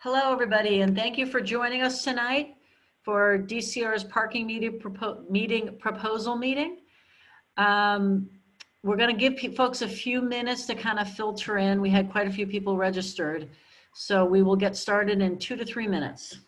Hello, everybody, and thank you for joining us tonight for DCR's parking proposal meeting. We're going to give folks a few minutes to kind of filter in. We had quite a few people registered, so we will get started in 2 to 3 minutes.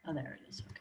Oh, there it is. Okay.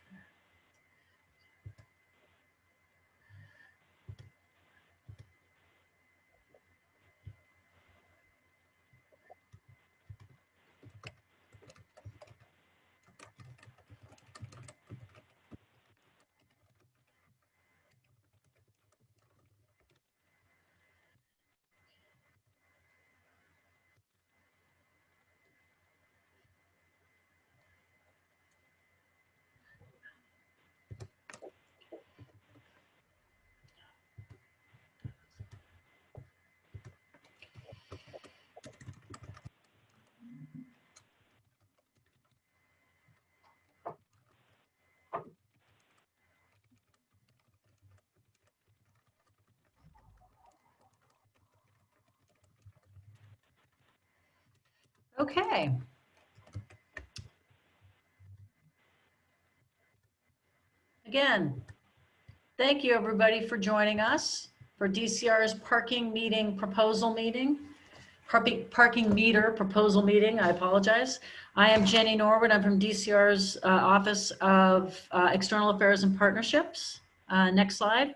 Okay. Again, thank you everybody for joining us for DCR's parking meter proposal meeting. I apologize. I am Jenny Norwood. I'm from DCR's Office of External Affairs and Partnerships. Next slide.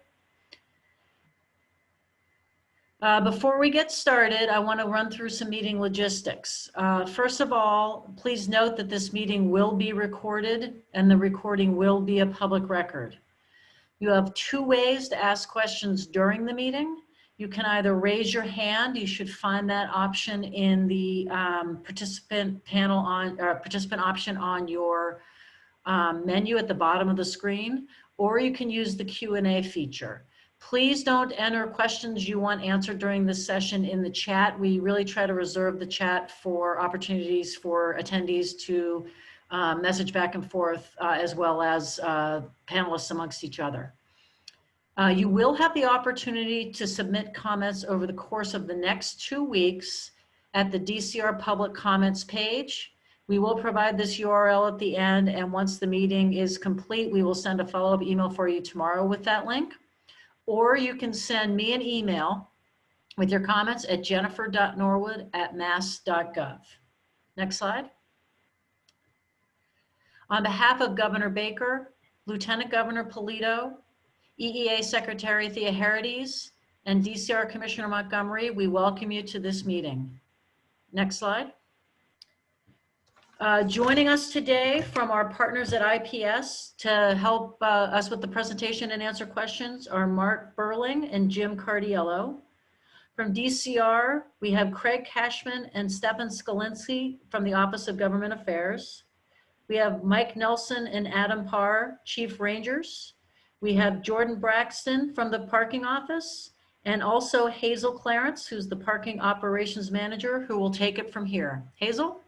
Before we get started, I want to run through some meeting logistics. First of all, please note that this meeting will be recorded and the recording will be a public record. You have 2 ways to ask questions during the meeting. You can either raise your hand. You should find that option in the participant option on your menu at the bottom of the screen, or you can use the Q&A feature. Please don't enter questions you want answered during this session in the chat. We really try to reserve the chat for opportunities for attendees to message back and forth, as well as panelists amongst each other. You will have the opportunity to submit comments over the course of the next 2 weeks at the DCR public comments page. We will provide this URL at the end, and once the meeting is complete, we will send a follow-up email for you tomorrow with that link. Or you can send me an email with your comments at jennifer.norwood@mass.gov. Next slide. On behalf of Governor Baker, Lieutenant Governor Polito, EEA Secretary Thea Herides, and DCR Commissioner Montgomery, we welcome you to this meeting. Next slide. Joining us today from our partners at IPS to help us with the presentation and answer questions are Mark Burling and Jim Cardiello. From DCR, we have Craig Cashman and Stefan Skolinski from the Office of Government Affairs. We have Mike Nelson and Adam Parr, Chief Rangers. We have Jordan Braxton from the Parking Office, and also Hazel Clarence, who's the Parking Operations Manager, who will take it from here. Hazel?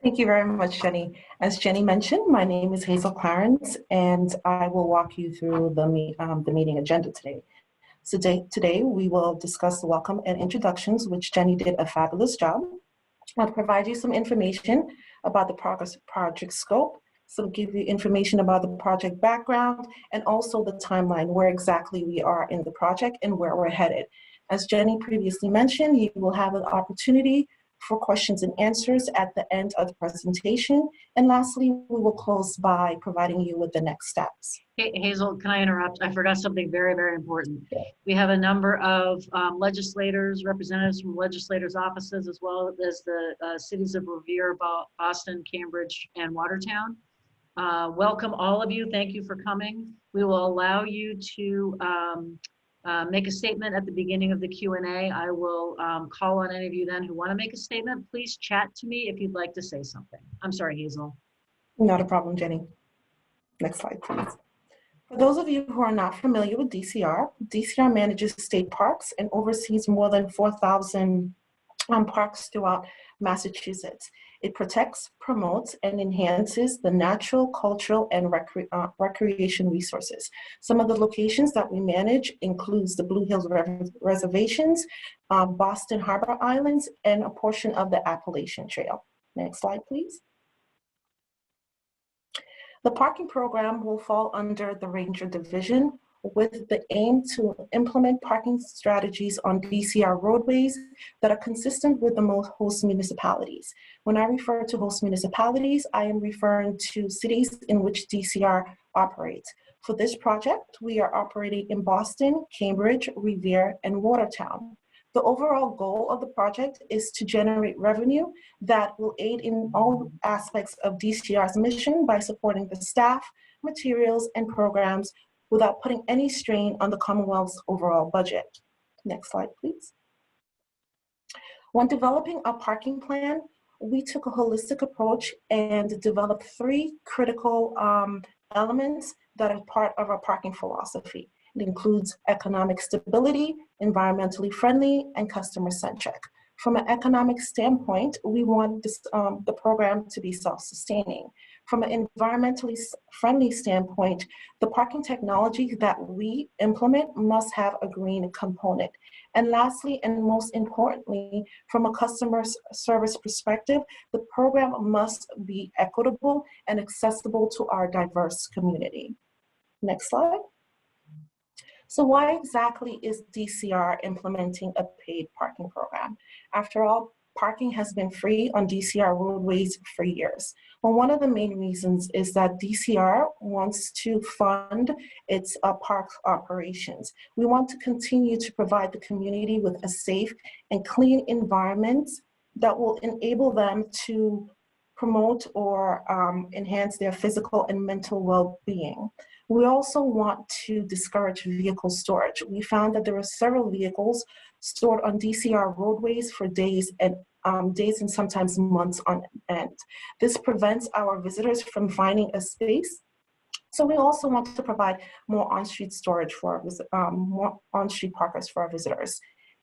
Thank you very much, Jenny. As Jenny mentioned, my name is Hazel Clarence, and I will walk you through the meeting agenda today. So today we will discuss the welcome and introductions, which Jenny did a fabulous job. I'll provide you some information about the project scope, so give you information about the project background, and also the timeline, where exactly we are in the project and where we're headed. As Jenny previously mentioned, you will have an opportunity for questions and answers at the end of the presentation. And lastly, we will close by providing you with the next steps. Hey, Hazel, can I interrupt? I forgot something very, very important. We have a number of legislators, representatives from legislators' offices, as well as the cities of Revere, Boston, Cambridge, and Watertown. welcome all of you. Thank you for coming. We will allow you to make a statement at the beginning of the Q&A. I will call on any of you then who want to make a statement. Please chat to me if you'd like to say something. I'm sorry, Hazel. Not a problem, Jenny. Next slide, please. For those of you who are not familiar with DCR, DCR manages state parks and oversees more than 4,000 parks throughout Massachusetts. It protects, promotes, and enhances the natural, cultural, and recreation resources. Some of the locations that we manage includes the Blue Hills Reservations, Boston Harbor Islands, and a portion of the Appalachian Trail. Next slide, please. The parking program will fall under the Ranger Division with the aim to implement parking strategies on DCR roadways that are consistent with the host municipalities. When I refer to host municipalities, I am referring to cities in which DCR operates. For this project, we are operating in Boston, Cambridge, Revere, and Watertown. The overall goal of the project is to generate revenue that will aid in all aspects of DCR's mission by supporting the staff, materials, and programs without putting any strain on the Commonwealth's overall budget. Next slide, please. When developing a parking plan, we took a holistic approach and developed 3 critical elements that are part of our parking philosophy. It includes economic stability, environmentally friendly, and customer-centric. From an economic standpoint, we want this, the program to be self-sustaining. From an environmentally friendly standpoint, the parking technology that we implement must have a green component. And lastly, and most importantly, from a customer service perspective, the program must be equitable and accessible to our diverse community. Next slide. So why exactly is DCR implementing a paid parking program? After all, parking has been free on DCR roadways for years. Well, one of the main reasons is that DCR wants to fund its park operations. We want to continue to provide the community with a safe and clean environment that will enable them to promote or enhance their physical and mental well-being. We also want to discourage vehicle storage. We found that there are several vehicles stored on DCR roadways for days and sometimes months on end. This prevents our visitors from finding a space. So we also want to provide more on-street storage for more on-street parkers for our visitors.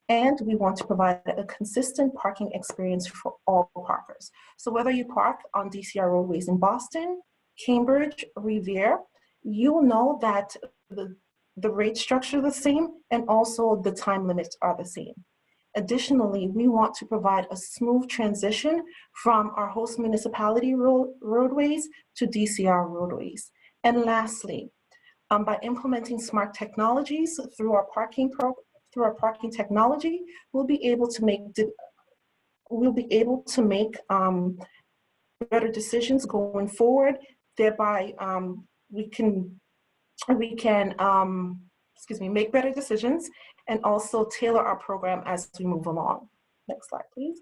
And we want to provide a consistent parking experience for all parkers. So whether you park on DCR roadways in Boston, Cambridge, Revere, you will know that the rate structure is the same and also the time limits are the same. Additionally, we want to provide a smooth transition from our host municipality roadways to DCR roadways. And lastly, by implementing smart technologies through our parking technology, we'll be able to make better decisions going forward. Thereby, we can make better decisions and also tailor our program as we move along. Next slide, please.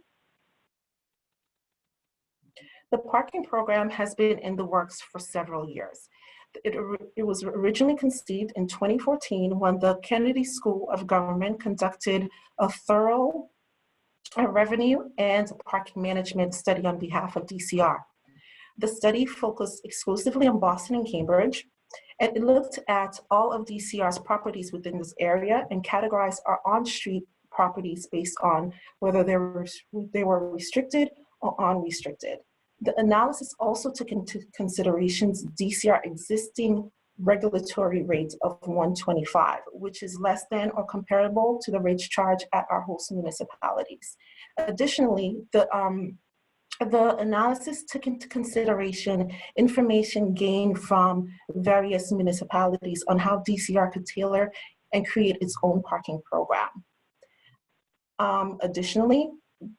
The parking program has been in the works for several years. It was originally conceived in 2014 when the Kennedy School of Government conducted a thorough revenue and parking management study on behalf of DCR. The study focused exclusively on Boston and Cambridge, and it looked at all of DCR's properties within this area and categorized our on-street properties based on whether they were restricted or unrestricted. The analysis also took into considerations DCR existing regulatory rate of 125, which is less than or comparable to the rates charged at our host municipalities. Additionally, the analysis took into consideration information gained from various municipalities on how DCR could tailor and create its own parking program. Additionally,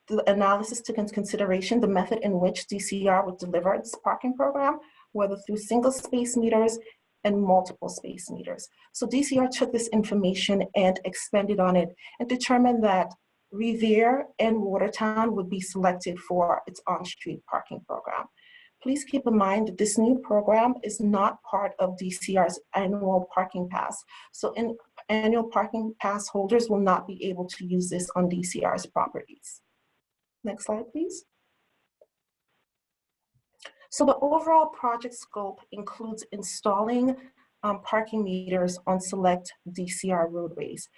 the analysis took into consideration the method in which DCR would deliver its parking program, whether through single space meters and multiple space meters. So DCR took this information and expanded on it and determined that Revere and Watertown would be selected for its on-street parking program. Please keep in mind that this new program is not part of DCR's annual parking pass. So annual parking pass holders will not be able to use this on DCR's properties. Next slide, please. So the overall project scope includes installing parking meters on select DCR roadways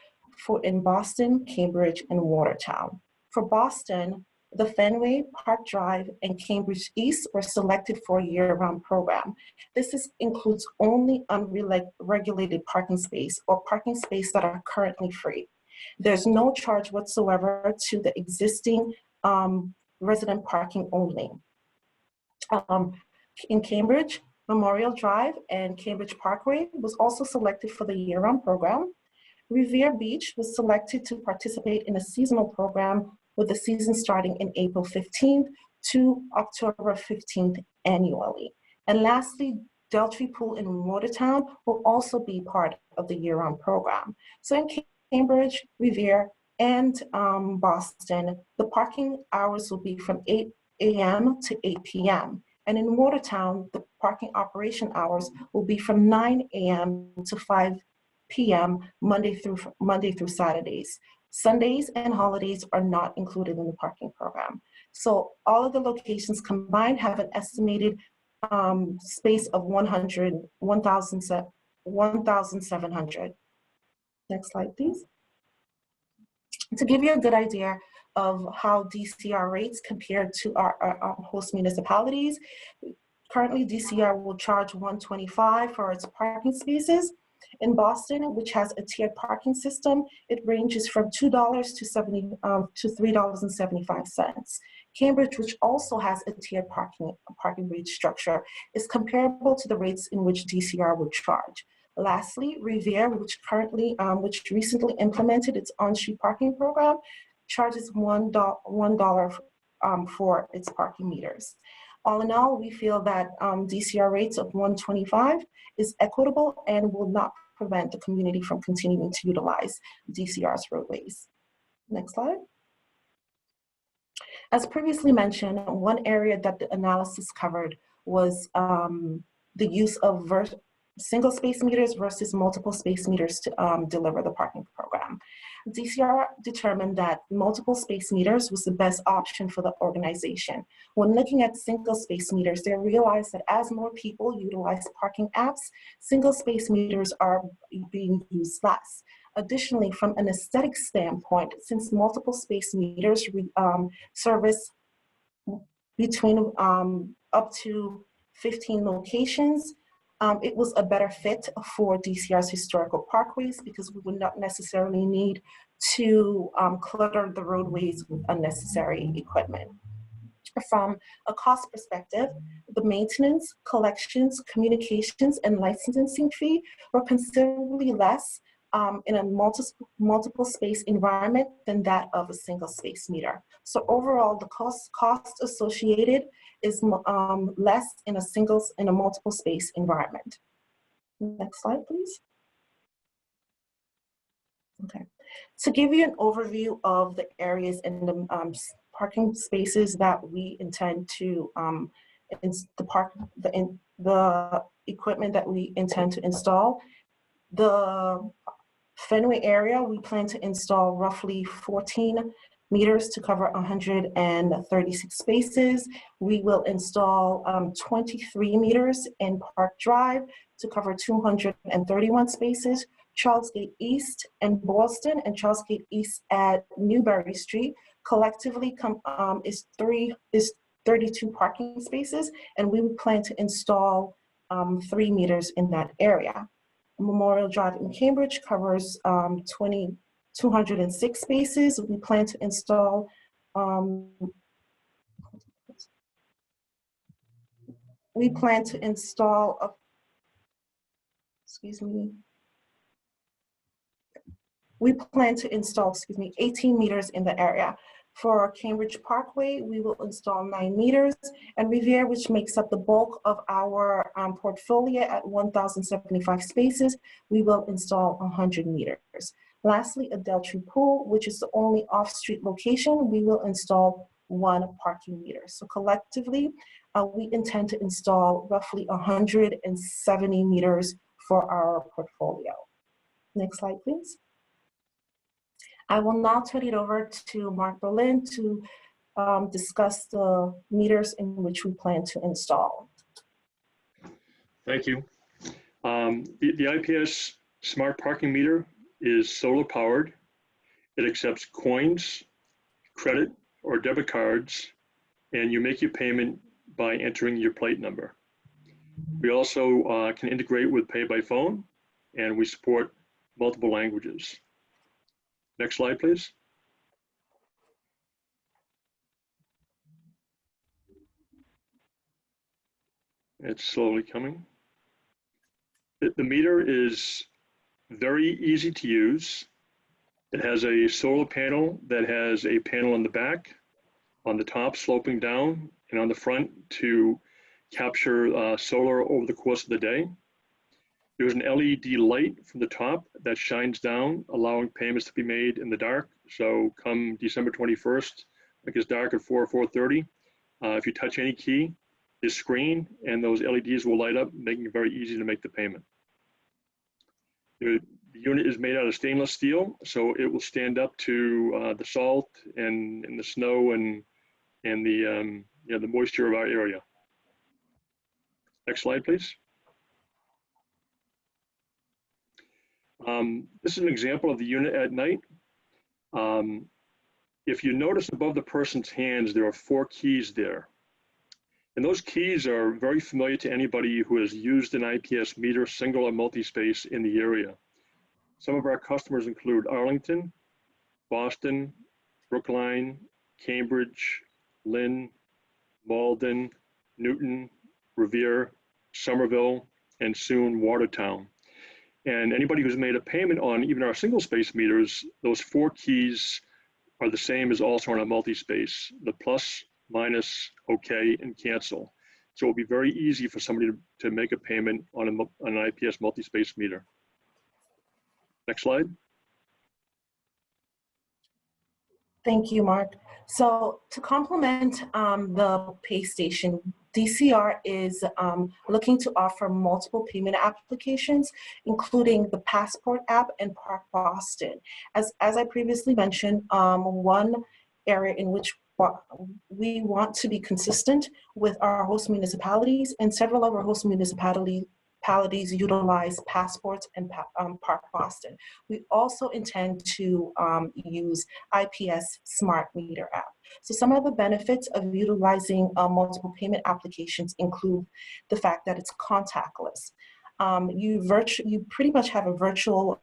in Boston, Cambridge, and Watertown. For Boston, the Fenway, Park Drive, and Cambridge East were selected for a year-round program. This includes only unregulated parking space or parking space that are currently free. There's no charge whatsoever to the existing resident parking only. In Cambridge, Memorial Drive and Cambridge Parkway was also selected for the year-round program. Revere Beach was selected to participate in a seasonal program with the season starting in April 15th to October 15th annually. And lastly, Deltree Pool in Watertown will also be part of the year-round program. So in Cambridge, Revere, and Boston, the parking hours will be from 8 a.m. to 8 p.m. And in Watertown, the parking operation hours will be from 9 a.m. to 5 p.m. Monday through Saturdays. Sundays and holidays are not included in the parking program. So all of the locations combined have an estimated space of 1,700. Next slide, please. To give you a good idea of how DCR rates compare to our host municipalities, currently DCR will charge $125 for its parking spaces. In Boston, which has a tiered parking system, it ranges from $2 to $3.75. Cambridge, which also has a tiered parking rate structure, is comparable to the rates in which DCR would charge. Lastly, Revere, which recently implemented its on-street parking program, charges $1 for its parking meters. All in all, we feel that DCR rates of $125 is equitable and will not prevent the community from continuing to utilize DCR's roadways. Next slide. As previously mentioned, one area that the analysis covered was the use of single space meters versus multiple space meters to deliver the parking program. DCR determined that multiple space meters was the best option for the organization. When looking at single space meters, they realized that as more people utilize parking apps, single space meters are being used less. Additionally, from an aesthetic standpoint, since multiple space meters service between up to 15 locations, it was a better fit for DCR's historical parkways because we would not necessarily need to clutter the roadways with unnecessary equipment. From a cost perspective, the maintenance, collections, communications, and licensing fee were considerably less in a multiple space environment than that of a single space meter. So overall, the cost associated is less in a multiple space environment. Next slide, please. Okay, to give you an overview of the areas in the parking spaces that we intend to, the equipment that we intend to install, the Fenway area, we plan to install roughly 14 meters to cover 136 spaces. We will install 23 meters in Park Drive to cover 231 spaces. Charles Gate East and Boston and Charles Gate East at Newberry Street collectively is 32 parking spaces, and we would plan to install 3 meters in that area. Memorial Drive in Cambridge covers 206 spaces. We plan to install We plan to install 18 meters in the area. For Cambridge Parkway, we will install 9 meters, and Revere, which makes up the bulk of our portfolio at 1,075 spaces, we will install 100 meters. Lastly, at Deltree Pool, which is the only off-street location, we will install 1 parking meter. So collectively, we intend to install roughly 170 meters for our portfolio. Next slide, please. I will now turn it over to Mark Berlin to discuss the meters in which we plan to install. Thank you. The IPS smart parking meter is solar powered. It accepts coins, credit, or debit cards, and you make your payment by entering your plate number. We also can integrate with pay by phone, and we support multiple languages. Next slide, please. It's slowly coming. The meter is very easy to use. It has a solar panel that has a panel on the back, on the top sloping down, and on the front to capture solar over the course of the day. There's an LED light from the top that shines down, allowing payments to be made in the dark. So come December 21st, it gets dark at 4 or 4:30. If you touch any key, this screen and those LEDs will light up, making it very easy to make the payment. The unit is made out of stainless steel, so it will stand up to the salt and the snow and the moisture of our area. Next slide, please. This is an example of the unit at night. If you notice above the person's hands, there are 4 keys there. And those keys are very familiar to anybody who has used an IPS meter, single or multi-space in the area. Some of our customers include Arlington, Boston, Brookline, Cambridge, Lynn, Malden, Newton, Revere, Somerville, and soon Watertown. And anybody who's made a payment on even our single space meters, those 4 keys are the same as also on a multi-space, the plus, minus, okay, and cancel. So it'll be very easy for somebody to make a payment on an IPS multi-space meter. Next slide. Thank you, Mark. So to complement the pay station, DCR is looking to offer multiple payment applications, including the Passport app and Park Boston. As I previously mentioned, one area in which we want to be consistent with our host municipalities, and several of our host municipalities utilize Passports and Park Boston. We also intend to use IPS Smart Meter app. So some of the benefits of utilizing multiple payment applications include the fact that it's contactless. You pretty much have a virtual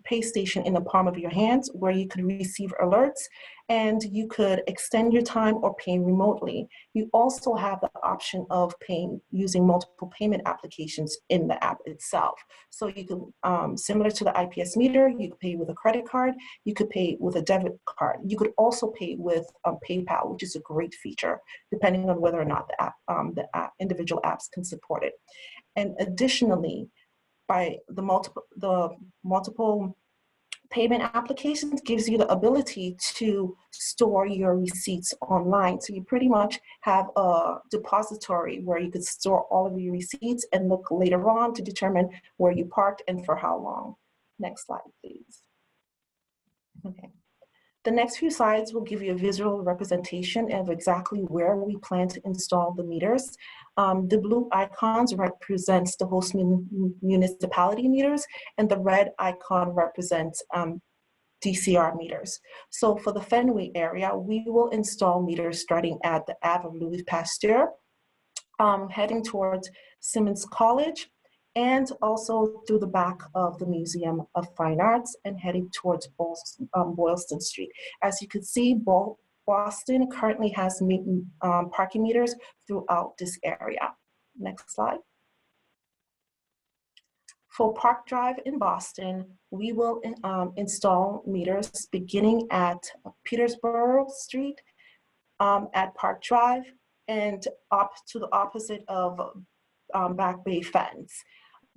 pay station in the palm of your hands where you could receive alerts and you could extend your time or pay remotely. You also have the option of paying using multiple payment applications in the app itself. So you could, similar to the IPS meter, you could pay with a credit card, you could pay with a debit card. You could also pay with PayPal, which is a great feature, depending on whether or not the individual apps can support it. And additionally, by the multiple payment applications gives you the ability to store your receipts online. So you pretty much have a depository where you could store all of your receipts and look later on to determine where you parked and for how long. Next slide, please. Okay. The next few slides will give you a visual representation of exactly where we plan to install the meters. The blue icons represents the host municipality meters, and the red icon represents DCR meters. So for the Fenway area, we will install meters starting at the Ave of Louis Pasteur, heading towards Simmons College, and also through the back of the Museum of Fine Arts and heading towards Boylston Street. As you can see, Boston currently has parking meters throughout this area. Next slide. For Park Drive in Boston, we will install meters beginning at Petersboro Street, at Park Drive, and up to the opposite of Back Bay Fence.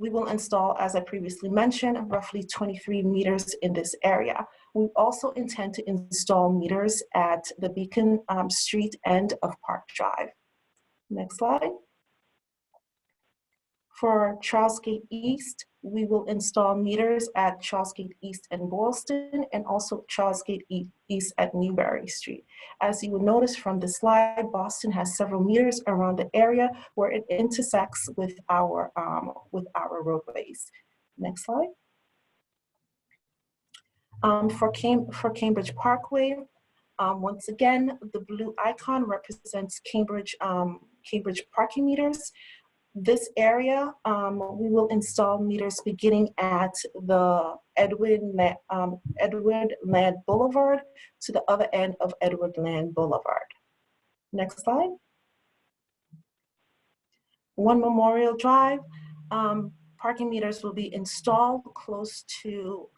We will install, as I previously mentioned, roughly 23 meters in this area. We also intend to install meters at the Beacon Street end of Park Drive. Next slide. For Charles Gate East, we will install meters at Charles Gate East and Boylston, and also Charles Gate East at Newberry Street. As you will notice from the slide, Boston has several meters around the area where it intersects with our roadways. Next slide. For Cambridge Parkway, once again, the blue icon represents Cambridge parking meters. This area, we will install meters beginning at the Edward Land Boulevard to the other end of Edward Land Boulevard. Next slide. One Memorial Drive, parking meters will be installed close to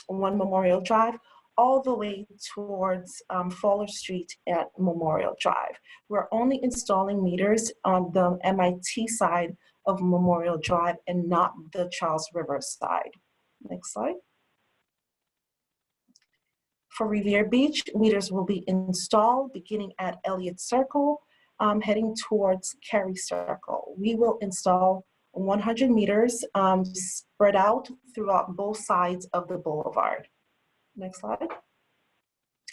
One Memorial Drive, all the way towards Fowler Street at Memorial Drive. We're only installing meters on the MIT side of Memorial Drive and not the Charles River side. Next slide. For Revere Beach, meters will be installed beginning at Elliott Circle, heading towards Carey Circle. We will install 100 meters spread out throughout both sides of the boulevard. Next slide.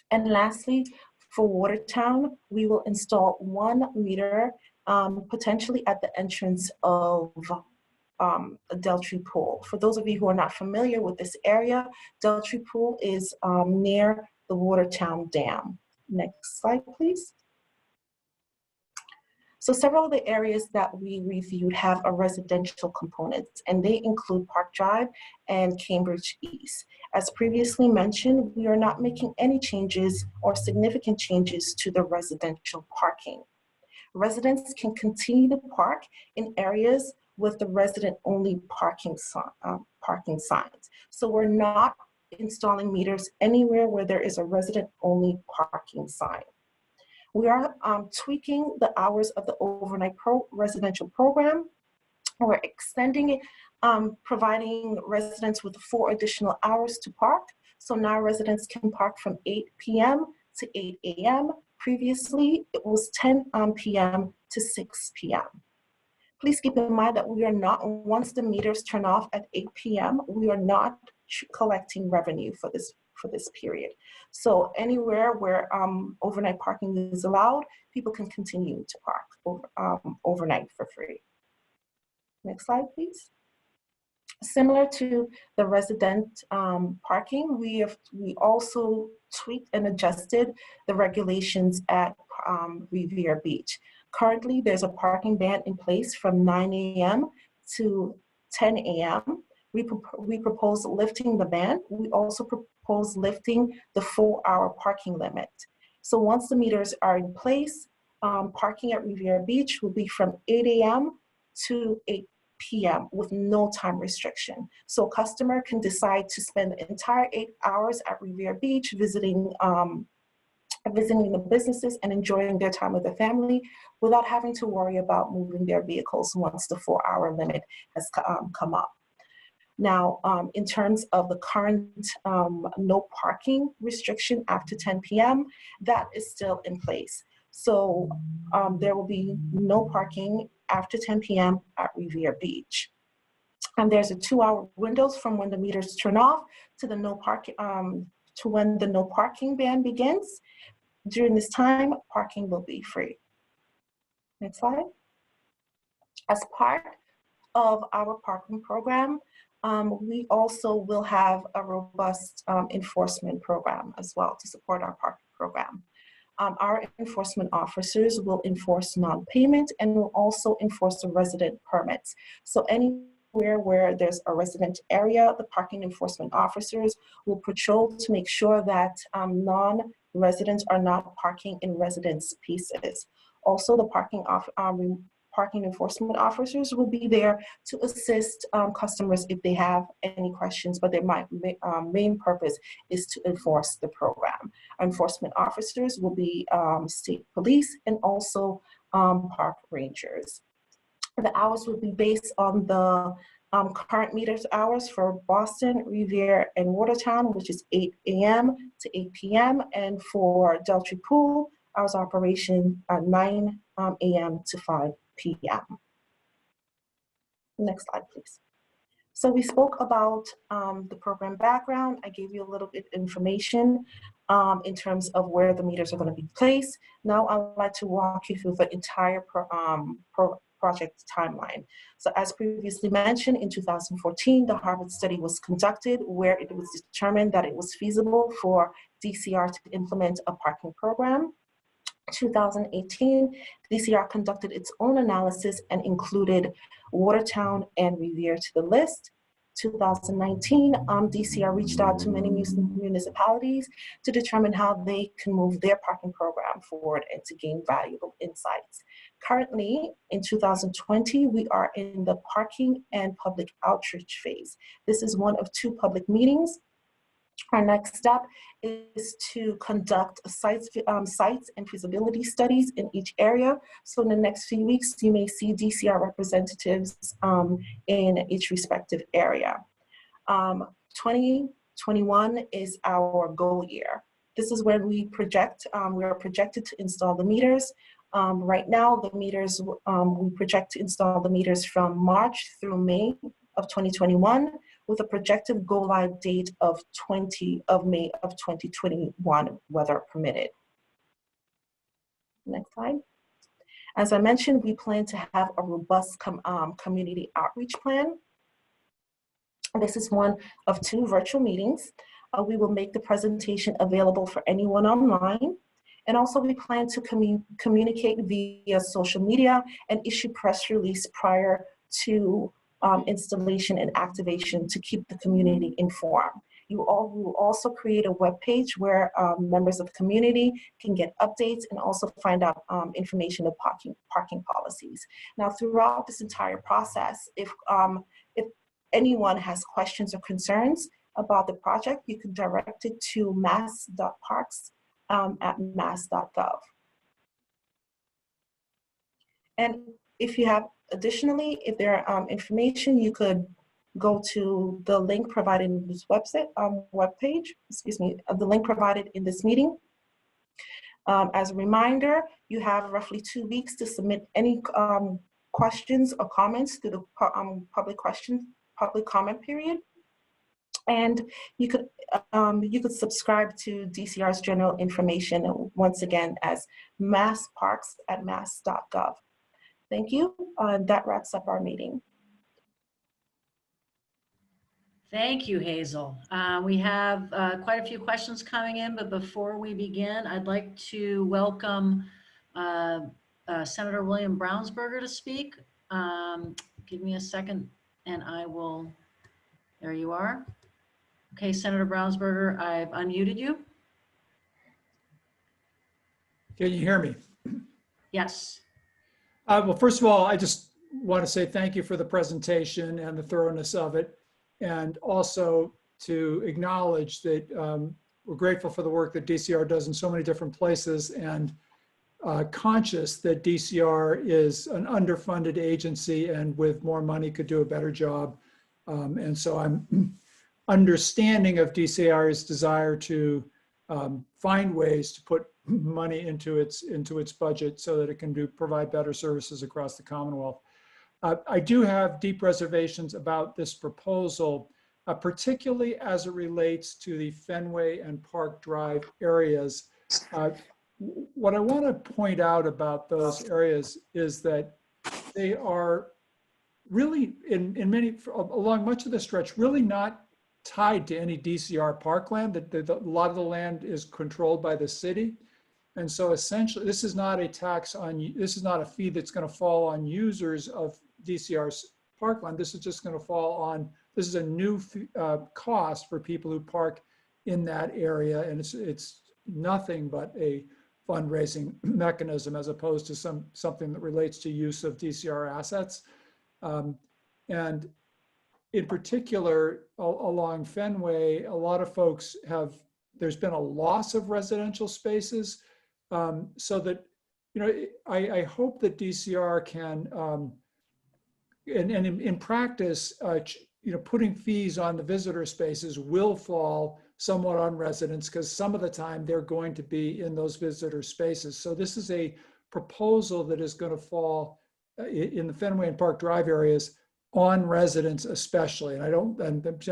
And lastly, for Watertown, we will install 1 meter potentially at the entrance of Deltree Pool. For those of you who are not familiar with this area, Deltree Pool is near the Watertown Dam. Next slide, please. So several of the areas that we reviewed have a residential component, and they include Park Drive and Cambridge East. As previously mentioned, we are not making any changes or significant changes to the residential parking. Residents can continue to park in areas with the resident-only parking signs. So we're not installing meters anywhere where there is a resident-only parking sign. We are tweaking the hours of the overnight residential program. We're extending it, providing residents with 4 additional hours to park. So now residents can park from 8 p.m. to 8 a.m. Previously, it was 10 p.m. to 6 p.m. Please keep in mind that we are not, once the meters turn off at 8 p.m., we are not collecting revenue for this period. So anywhere where overnight parking is allowed, people can continue to park overnight for free. Next slide, please. Similar to the resident parking, we also tweaked and adjusted the regulations at Revere Beach. Currently, there's a parking ban in place from 9 a.m. to 10 a.m. We propose lifting the ban. We also propose lifting the 4-hour parking limit. So once the meters are in place, parking at Riviera Beach will be from 8 a.m. to 8 p.m. with no time restriction. So a customer can decide to spend the entire 8 hours at Riviera Beach visiting the businesses and enjoying their time with their family without having to worry about moving their vehicles once the 4-hour limit has come up. Now, in terms of the current no parking restriction after 10 p.m., that is still in place. So there will be no parking after 10 p.m. at Revere Beach. And there's a 2-hour windows from when the meters turn off to the to when the no parking ban begins. During this time, parking will be free. Next slide. As part of our parking program, we also will have a robust enforcement program as well to support our parking program. Our enforcement officers will enforce non-payment and will also enforce the resident permits. So anywhere where there's a resident area, the parking enforcement officers will patrol to make sure that non-residents are not parking in resident spaces. Also, the parking enforcement officers will be there to assist customers if they have any questions, but their main purpose is to enforce the program. Enforcement officers will be state police and also park rangers. The hours will be based on the current meters hours for Boston, Revere, and Watertown, which is 8 a.m. to 8 p.m. And for Deltree Pool, hours of operation 9 a.m. to 5 p.m. Next slide, please. So we spoke about the program background. I gave you a little bit of information in terms of where the meters are going to be placed. Now I would like to walk you through the entire project timeline. So as previously mentioned, in 2014, the Harvard study was conducted where it was determined that it was feasible for DCR to implement a parking program. 2018, DCR conducted its own analysis and included Watertown and Revere to the list. 2019, DCR reached out to many municipalities to determine how they can move their parking program forward and to gain valuable insights. Currently, in 2020, we are in the parking and public outreach phase. This is one of 2 public meetings. Our next step is to conduct sites and feasibility studies in each area. So in the next few weeks, you may see DCR representatives in each respective area. 2021 is our goal year. This is when we are projected to install the meters. Right now, the meters, we project to install the meters from March through May of 2021, with a projected go-live date of May of 2021, weather permitted. Next slide. As I mentioned, we plan to have a robust community outreach plan. This is one of 2 virtual meetings. We will make the presentation available for anyone online. And also we plan to communicate via social media and issue press release prior to installation and activation to keep the community informed. We will also create a web page where members of the community can get updates and also find out information of parking policies. Now, throughout this entire process, if anyone has questions or concerns about the project, you can direct it to mass.parks@mass.gov. And if you have additionally, if there are information, you could go to the link provided in this webpage, the link provided in this meeting. As a reminder, you have roughly 2 weeks to submit any questions or comments through the public comment period. And you could subscribe to DCR's general information once again as massparks@mass.gov. Thank you. That wraps up our meeting. Thank you, Hazel. We have quite a few questions coming in, but before we begin, I'd like to welcome Senator William Brownsberger to speak. Give me a second and I will, there you are. Okay, Senator Brownsberger, I've unmuted you. Can you hear me? Yes. Well, first of all, I just want to say thank you for the presentation and the thoroughness of it, and also to acknowledge that we're grateful for the work that DCR does in so many different places, and conscious that DCR is an underfunded agency and with more money could do a better job. And so I'm understanding of DCR's desire to find ways to put money into its budget so that it can provide better services across the Commonwealth. I do have deep reservations about this proposal, particularly as it relates to the Fenway and Park Drive areas. What I want to point out about those areas is that they are really, along much of the stretch, really not tied to any DCR parkland. A lot of the land is controlled by the city. And so essentially, this is not a this is not a fee that's going to fall on users of DCR's parkland. This is just going to fall on, this is a new cost for people who park in that area. And it's nothing but a fundraising mechanism as opposed to something that relates to use of DCR assets. And in particular, along Fenway, a lot of folks there's been a loss of residential spaces, so that, I hope that DCR can, and in practice, putting fees on the visitor spaces will fall somewhat on residents because some of the time they're going to be in those visitor spaces. So this is a proposal that is going to fall in the Fenway and Park Drive areas on residents especially. And I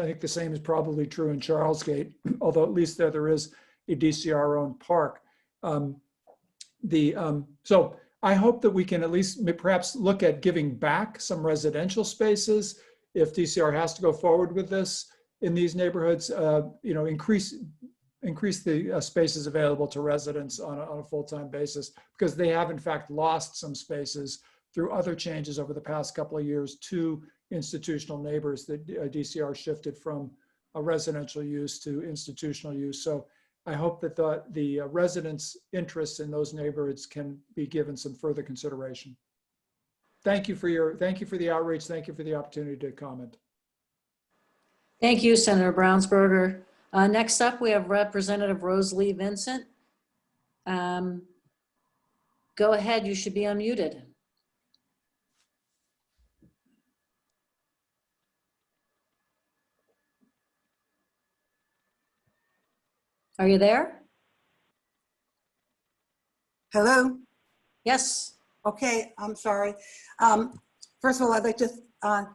think the same is probably true in Charlesgate, although at least there is a DCR-owned park. So I hope that we can at least perhaps look at giving back some residential spaces if DCR has to go forward with this in these neighborhoods, increase the spaces available to residents on a full-time basis, because they have in fact lost some spaces through other changes over the past couple of years to institutional neighbors that DCR shifted from a residential use to institutional use. So I hope that the residents' interests in those neighborhoods can be given some further consideration. Thank you for the outreach. Thank you for the opportunity to comment. Thank you, Senator Brownsberger. Next up, we have Representative Rosalie Vincent. Go ahead, you should be unmuted. Are you there? Hello? Yes. Okay, I'm sorry. First of all, I'd like to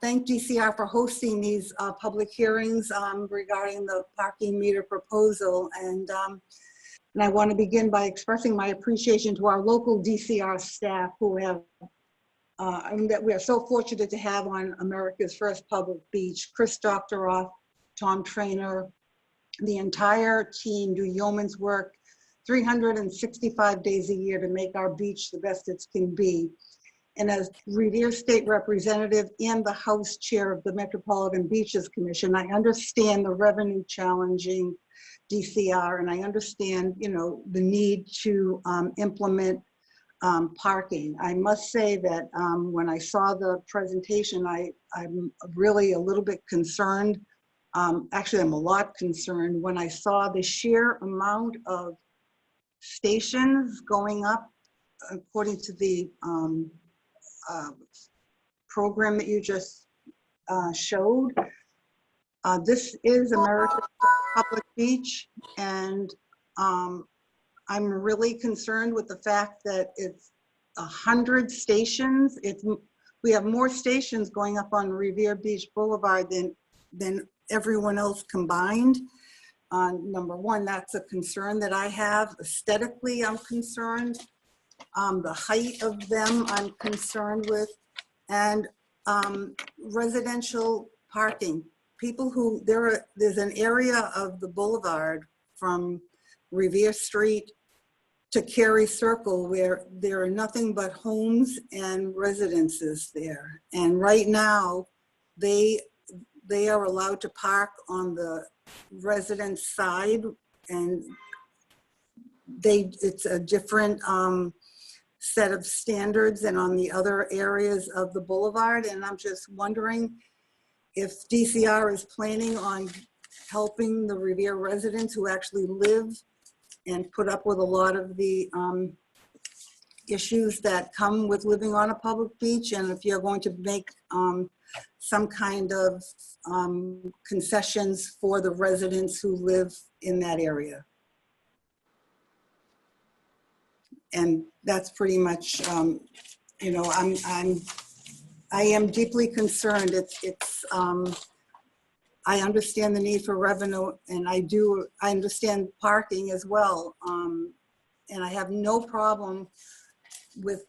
thank DCR for hosting these public hearings regarding the parking meter proposal. And I want to begin by expressing my appreciation to our local DCR staff who have, that we are so fortunate to have on America's First Public Beach. Chris Doctoroff, Tom Trainer, the entire team do yeoman's work 365 days a year to make our beach the best it can be. And as Revere State Representative and the House Chair of the Metropolitan Beaches Commission, I understand the revenue challenging DCR, and I understand, the need to implement parking. I must say that when I saw the presentation, I'm really a little bit concerned. Actually, I'm a lot concerned when I saw the sheer amount of stations going up according to the program that you just showed. This is America's Public Beach, and I'm really concerned with the fact that it's 100 stations. We have more stations going up on Revere Beach Boulevard than everyone else combined. Number one, that's a concern that I have. Aesthetically, I'm concerned. The height of them, I'm concerned with. And residential parking. People who, there's an area of the boulevard from Revere Street to Cary Circle where there are nothing but homes and residences there. And right now, they are allowed to park on the residence side, and it's a different set of standards than on the other areas of the boulevard. And I'm just wondering if DCR is planning on helping the Revere residents who actually live and put up with a lot of the issues that come with living on a public beach, and if you're going to make some kind of concessions for the residents who live in that area. And that's pretty much, I am deeply concerned. I understand the need for revenue, and I understand parking as well. And I have no problem with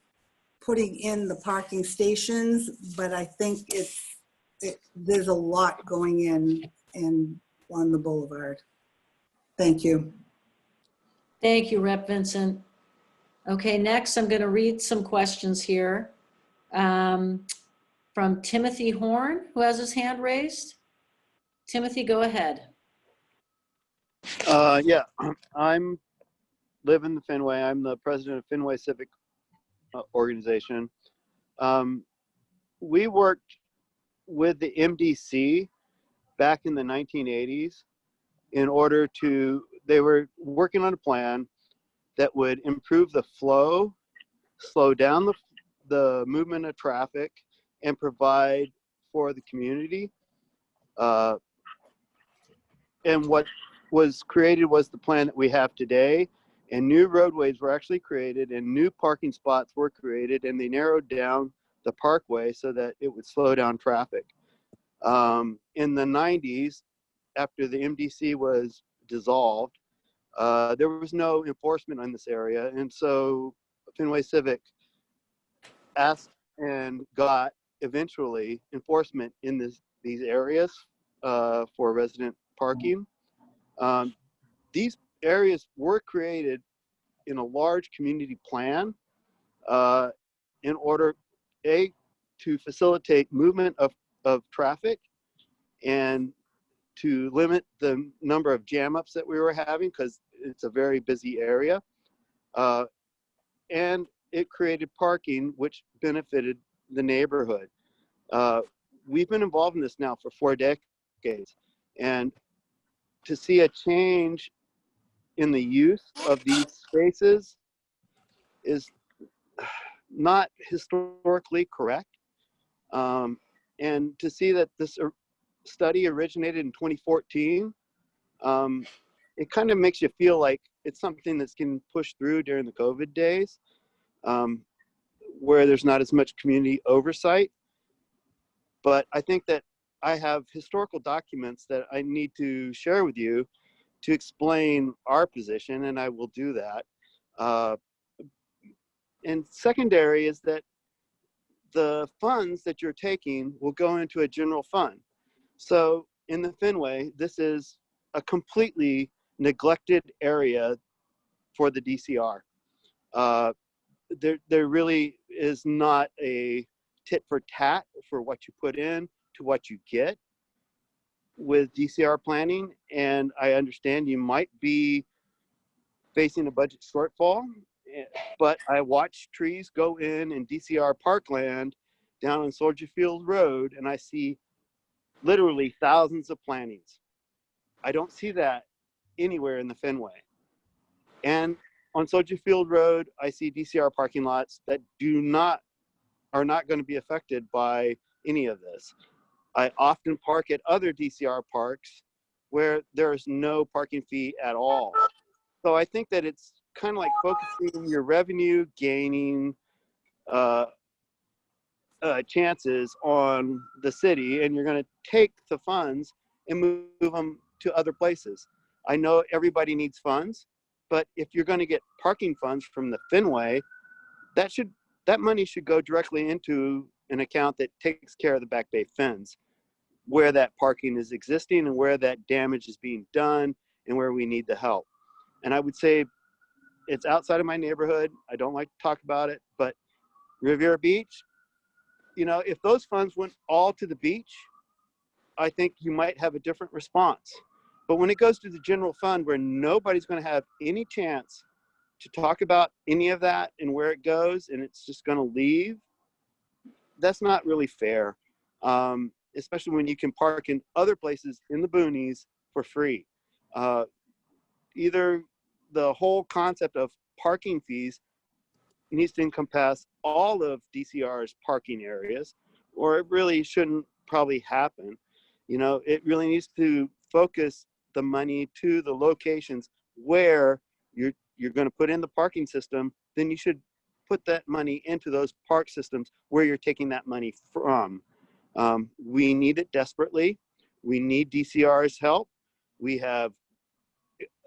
putting in the parking stations, but I think there's a lot going in on the boulevard. Thank you. Thank you, Rep. Vincent. Okay, next I'm going to read some questions here from Timothy Horn, who has his hand raised. Timothy, go ahead. Yeah, I'm live in the Fenway. I'm the president of Fenway Civic Organization. We worked with the MDC back in the 1980s they were working on a plan that would improve the flow, slow down the movement of traffic, and provide for the community. And what was created was the plan that we have today. and new roadways were actually created and new parking spots were created, and they narrowed down the Parkway so that it would slow down traffic. In the 90s, after the MDC was dissolved, there was no enforcement in this area. And so Fenway Civic asked and got eventually enforcement in these areas for resident parking. These areas were created in a large community plan in order, to facilitate movement of traffic and to limit the number of jam ups that we were having, because it's a very busy area. And it created parking, which benefited the neighborhood. We've been involved in this now for 4 decades. And to see a change in the use of these spaces is not historically correct. And to see that this study originated in 2014, it kind of makes you feel like it's something that's getting pushed through during the COVID days, where there's not as much community oversight. But I think that I have historical documents that I need to share with you to explain our position, and I will do that. And secondary is that the funds that you're taking will go into a general fund. So in the Fenway, this is a completely neglected area for the DCR. There really is not a tit for tat for what you put in to what you get with DCR planning. And I understand you might be facing a budget shortfall, but I watch trees go in DCR parkland down on Soldier Field Road, and I see literally thousands of plantings. I don't see that anywhere in the Fenway. And on Soldier Field Road, I see DCR parking lots that are not going to be affected by any of this. I often park at other DCR parks where there's no parking fee at all. So I think that it's kind of like focusing your revenue gaining chances on the city, and you're going to take the funds and move them to other places. I know everybody needs funds, but if you're going to get parking funds from the Fenway, that money should go directly into an account that takes care of the Back Bay Fens, where that parking is existing and where that damage is being done and where we need the help. And I would say it's outside of my neighborhood. I don't like to talk about it, but Riviera Beach, if those funds went all to the beach, I think you might have a different response. But when it goes to the general fund where nobody's going to have any chance to talk about any of that and where it goes, and it's just going to leave, that's not really fair, especially when you can park in other places in the boonies for free. Either the whole concept of parking fees needs to encompass all of DCR's parking areas, or it really shouldn't probably happen. It really needs to focus the money to the locations where you're going to put in the parking system. Then you should put that money into those park systems where you're taking that money from. We need it desperately. We need DCR's help. We have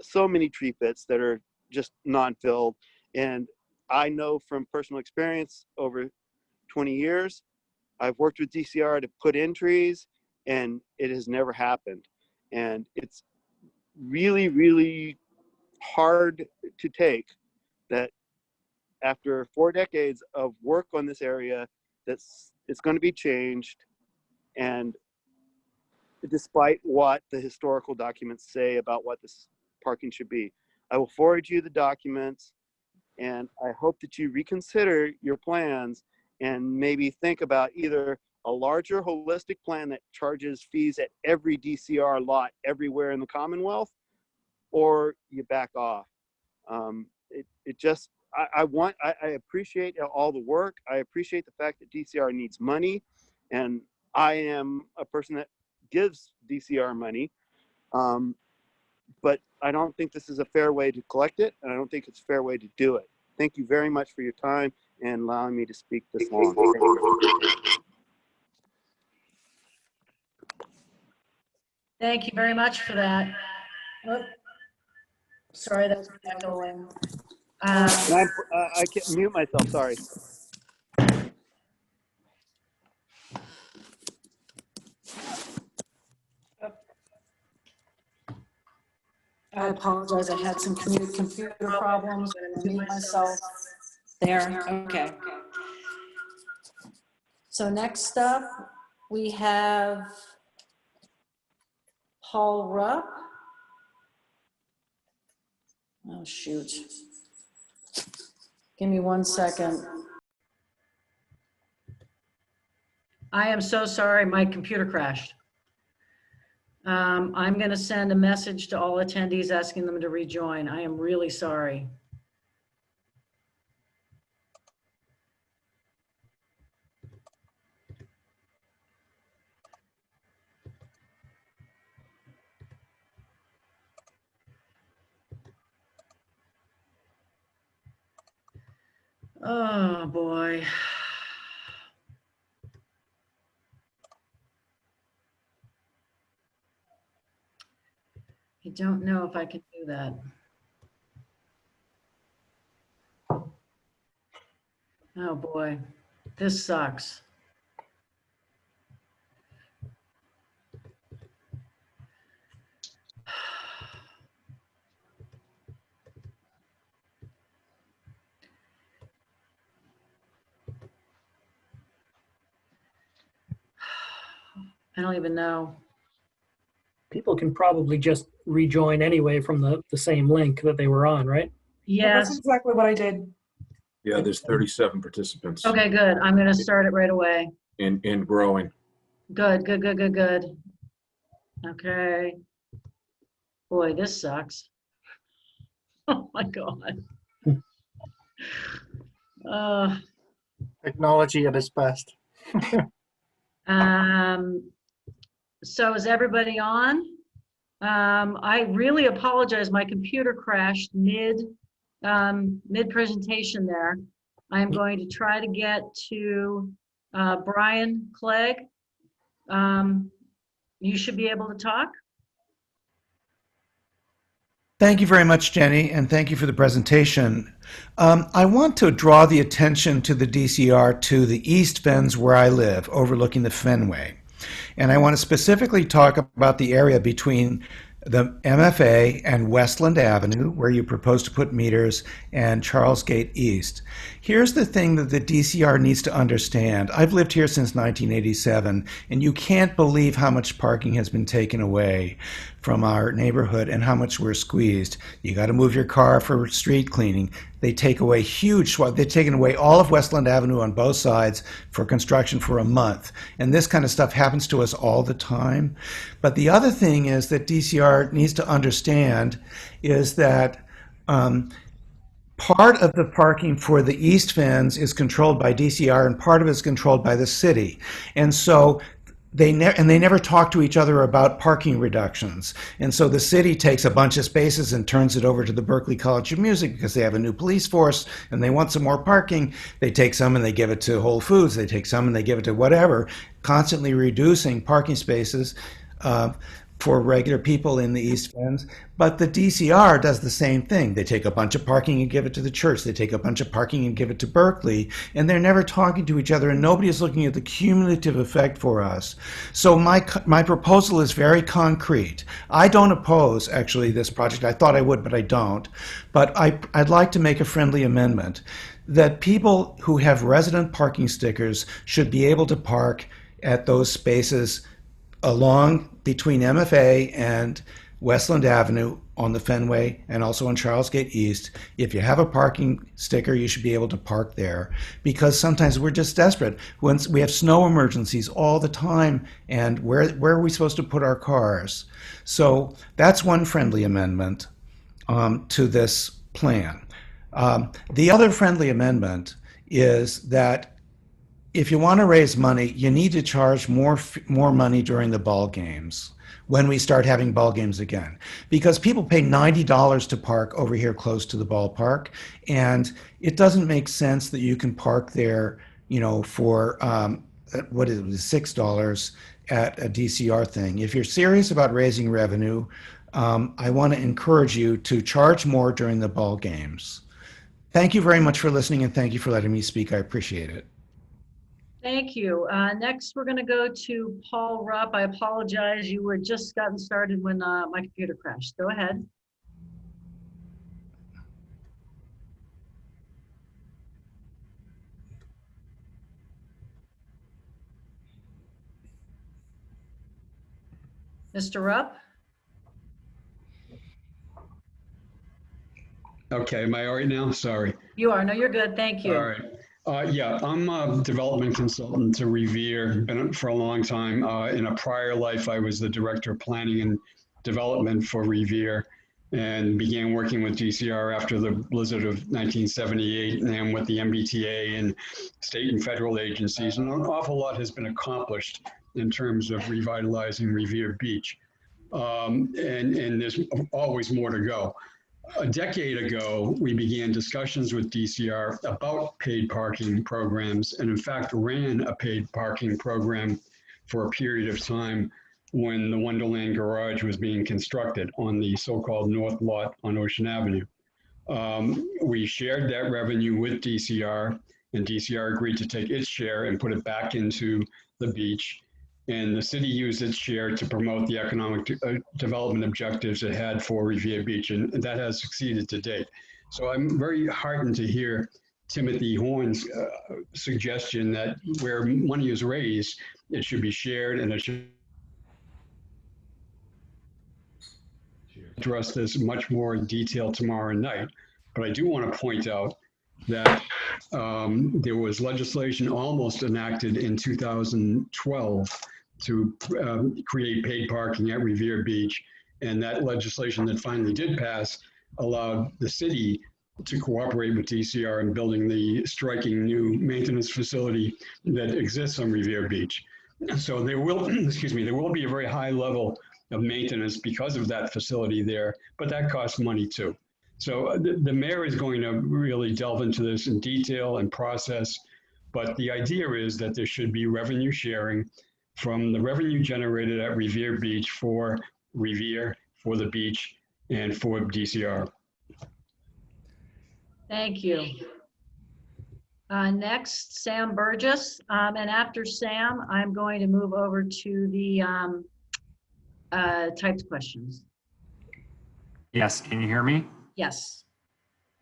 so many tree pits that are just non-filled. And I know from personal experience over 20 years, I've worked with DCR to put in trees, and it has never happened. And it's really, really hard to take that after 4 decades of work on this area, it's going to be changed. And despite what the historical documents say about what this parking should be, I will forward you the documents, and I hope that you reconsider your plans and maybe think about either a larger holistic plan that charges fees at every DCR lot everywhere in the Commonwealth, or you back off. I appreciate all the work. I appreciate the fact that DCR needs money, and I am a person that gives DCR money. But I don't think this is a fair way to collect it, and I don't think it's a fair way to do it. Thank you very much for your time and allowing me to speak this long. Thank you very much for that. Oh, sorry, that's echoing. And I can't mute myself, sorry. I apologize, I had some computer problems. I'm gonna mute myself there. Okay. So next up, we have Paul Rupp. Oh, shoot. Give me 1 second. I am so sorry, my computer crashed. I'm going to send a message to all attendees asking them to rejoin. I am really sorry. Oh, boy. I don't know if I can do that. Oh, boy. This sucks. I don't even know. People can probably just rejoin anyway from the same link that they were on, right? Yes. That's exactly what I did. Yeah, there's 37 participants Okay, good. I'm going to start it right away. and growing. Good, good, good, good, good. Okay. Boy, this sucks. Oh my God. Technology at its best. So is everybody on? I really apologize. My computer crashed mid presentation there. I am going to try to get to Brian Clegg. You should be able to talk. Thank you very much, Jenny, and thank you for the presentation. I want to draw the attention to the DCR to the East Fens where I live, overlooking the Fenway. And I want to specifically talk about the area between the MFA and Westland Avenue, where you propose to put meters, and Charles Gate East. Here's the thing that the DCR needs to understand. I've lived here since 1987, and you can't believe how much parking has been taken away from our neighborhood and how much we're squeezed. You got to move your car for street cleaning. They take away huge swaths. They've taken away all of Westland Avenue on both sides for construction for a month. And this kind of stuff happens to us all the time. But the other thing is that DCR needs to understand is that part of the parking for the East Fens is controlled by DCR and part of it is controlled by the city. And so they never talk to each other about parking reductions. And so the city takes a bunch of spaces and turns it over to the Berklee College of Music because they have a new police force and they want some more parking. They take some and they give it to Whole Foods. They take some and they give it to whatever, constantly reducing parking spaces for regular people in the East Fens. But the DCR does the same thing. They take a bunch of parking and give it to the church. They take a bunch of parking and give it to Berklee, and they're never talking to each other, and nobody is looking at the cumulative effect for us. So my proposal is very concrete. I don't oppose, actually, this project. I thought I would, but I don't. But I'd like to make a friendly amendment that people who have resident parking stickers should be able to park at those spaces along between MFA and Westland Avenue on the Fenway and also on Charles Gate East. If you have a parking sticker, you should be able to park there, because sometimes we're just desperate. Once we have snow emergencies all the time, and where are we supposed to put our cars? So that's one friendly amendment to this plan. The other friendly amendment is that if you want to raise money, you need to charge more money during the ball games. when we start having ball games again, because people pay $90 to park over here close to the ballpark, and it doesn't make sense that you can park there, for what is it, $6 at a DCR thing. If you're serious about raising revenue, I want to encourage you to charge more during the ball games. Thank you very much for listening, and thank you for letting me speak. I appreciate it. Thank you. Next, we're going to go to Paul Rupp. I apologize. You were just gotten started when my computer crashed. Go ahead. Mr. Rupp? Okay, am I all right now? Sorry. You are. No, you're good. Thank you. All right. Yeah, I'm a development consultant to Revere, been for a long time. In a prior life, I was the director of planning and development for Revere and began working with DCR after the blizzard of 1978 and with the MBTA and state and federal agencies. And an awful lot has been accomplished in terms of revitalizing Revere Beach. And there's always more to go. A decade ago, we began discussions with DCR about paid parking programs, and in fact ran a paid parking program for a period of time when the Wonderland Garage was being constructed on the so-called North Lot on Ocean Avenue. We shared that revenue with DCR, and DCR agreed to take its share and put it back into the beach. And the city used its share to promote the economic development objectives it had for Revere Beach, and that has succeeded to date. So I'm very heartened to hear Timothy Horn's suggestion that where money is raised, it should be shared, and it should address this much more in detail tomorrow night. But I do want to point out that there was legislation almost enacted in 2012 to create paid parking at Revere Beach. And that legislation that finally did pass allowed the city to cooperate with DCR in building the striking new maintenance facility that exists on Revere Beach. So there will, there will be a very high level of maintenance because of that facility there, but that costs money too. So the mayor is going to really delve into this in detail and process, but the idea is that there should be revenue sharing from the revenue generated at Revere Beach for Revere, for the beach, and for DCR. Thank you. Next, Sam Burgess, and after Sam, I'm going to move over to the typed questions. Yes, can you hear me? Yes.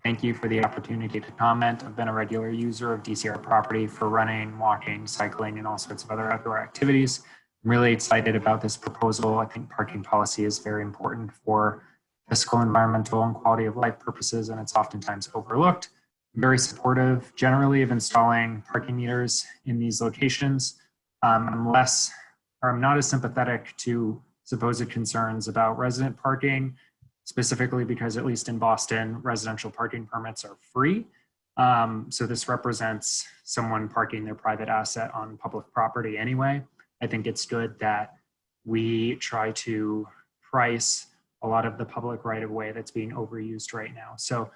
Thank you for the opportunity to comment. I've been a regular user of DCR property for running, walking, cycling, and all sorts of other outdoor activities. I'm really excited about this proposal. I think parking policy is very important for fiscal, environmental, and quality of life purposes, and it's oftentimes overlooked. I'm very supportive generally of installing parking meters in these locations. I'm not as sympathetic to supposed concerns about resident parking, specifically because at least in Boston, residential parking permits are free. So this represents someone parking their private asset on public property anyway. I think it's good that we try to price a lot of the public right-of-way that's being overused right now. So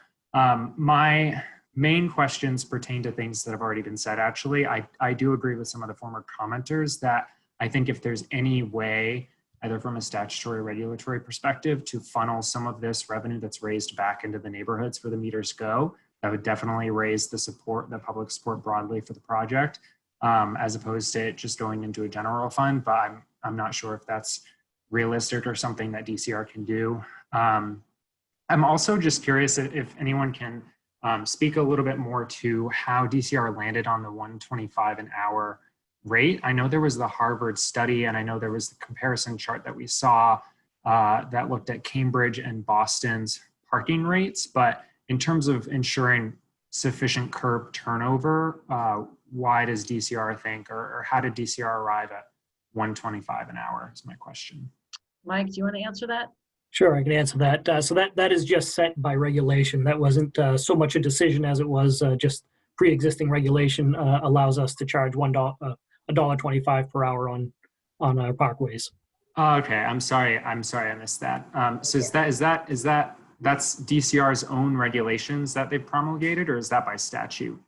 my main questions pertain to things that have already been said. Actually, I do agree with some of the former commenters that I think if there's any way, either from a statutory or regulatory perspective, to funnel some of this revenue that's raised back into the neighborhoods where the meters go, that would definitely raise the support, the public support broadly for the project, as opposed to it just going into a general fund. But I'm not sure if that's realistic or something that DCR can do. I'm also just curious if anyone can speak a little bit more to how DCR landed on the 125 an hour rate. I know there was the Harvard study, and I know there was the comparison chart that we saw that looked at Cambridge and Boston's parking rates. But in terms of ensuring sufficient curb turnover, why does DCR think, or how did DCR arrive at 125 an hour is my question. Mike, do you want to answer that? Sure, I can answer that. So that is just set by regulation. That wasn't so much a decision as it was just pre-existing regulation allows us to charge $1.25 per hour on our parkways. Oh, okay, I'm sorry. I missed that. So that's DCR's own regulations that they promulgated, or is that by statute?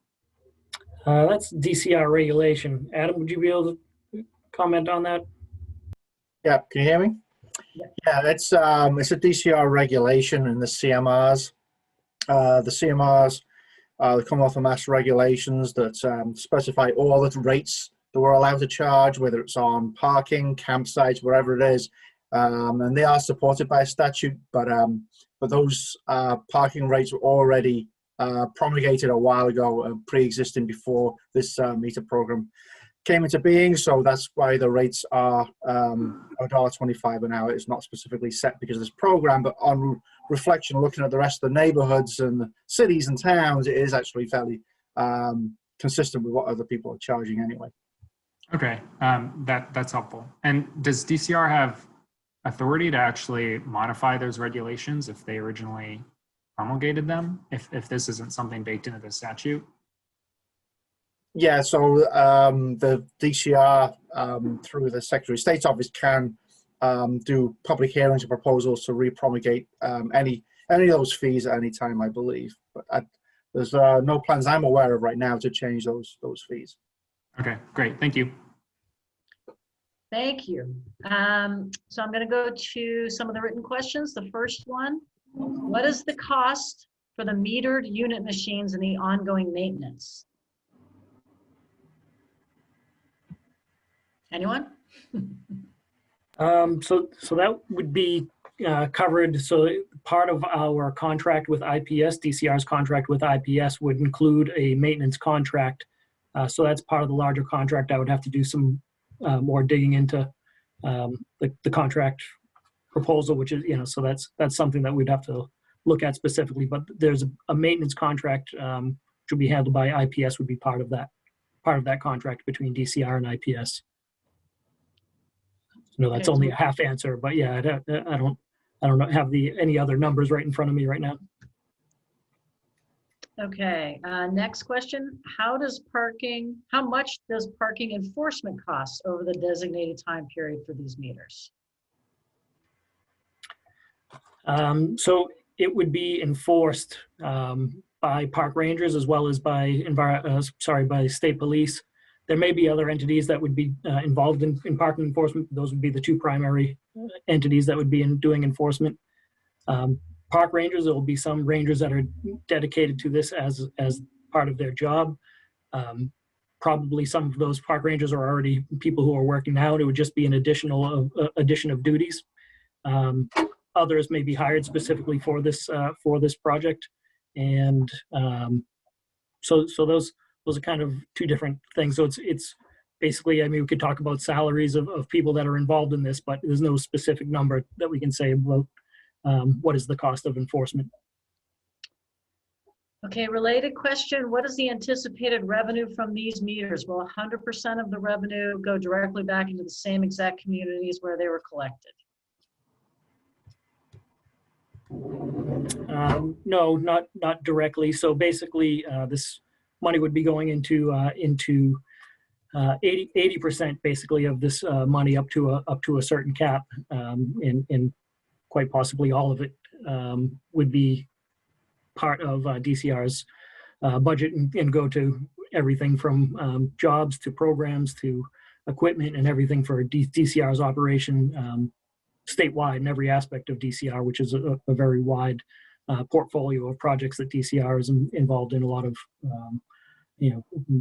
That's DCR regulation. Adam, would you be able to comment on that? Yeah, can you hear me? Yeah, it's a DCR regulation in the CMRs. The CMRs, the Commonwealth of Mass regulations that specify all the rates that we're allowed to charge, whether it's on parking, campsites, wherever it is. And they are supported by a statute, but those parking rates were already promulgated a while ago, pre-existing before this meter program came into being. So that's why the rates are $1.25 an hour. It's not specifically set because of this program, but on reflection, looking at the rest of the neighborhoods and the cities and towns, it is actually fairly consistent with what other people are charging anyway. Okay, that's helpful. And does DCR have authority to actually modify those regulations if they originally promulgated them, if this isn't something baked into the statute? Yeah, so the DCR through the Secretary of State's office can do public hearings and proposals to re-promulgate any of those fees at any time, I believe. But there's no plans I'm aware of right now to change those fees. Okay, great, thank you. Thank you. So I'm going to go to some of the written questions. The first one, what is the cost for the metered unit machines and the ongoing maintenance? Anyone? So that would be covered. So part of our contract with IPS, DCR's contract with IPS, would include a maintenance contract. So that's part of the larger contract. I would have to do some more digging into the contract proposal, which is, so that's something that we'd have to look at specifically. But there's a maintenance contract which would be handled by IPS, would be part of that contract between DCR and IPS. No, that's only a half answer, but yeah, I don't have any other numbers right in front of me right now. Okay, next question. How much does parking enforcement cost over the designated time period for these meters? So it would be enforced by park rangers as well as by by state police. There may be other entities that would be involved in parking enforcement. Those would be the two primary entities that would be doing enforcement. Park rangers, there will be some rangers that are dedicated to this as part of their job. Probably some of those park rangers are already people who are working now. It would just be an addition of duties. Others may be hired specifically for this project, and so those are kind of two different things. So it's basically, I mean, we could talk about salaries of people that are involved in this, but there's no specific number that we can say about what is the cost of enforcement. Okay, related question. What is the anticipated revenue from these meters? Will 100% of the revenue go directly back into the same exact communities where they were collected? No, not directly. So basically, this money would be going into 80% basically of this money up to a certain cap, and quite possibly all of it would be part of DCR's budget and go to everything from jobs to programs to equipment and everything for DCR's operation statewide in every aspect of DCR, which is a very wide portfolio of projects that DCR is involved in. A lot of,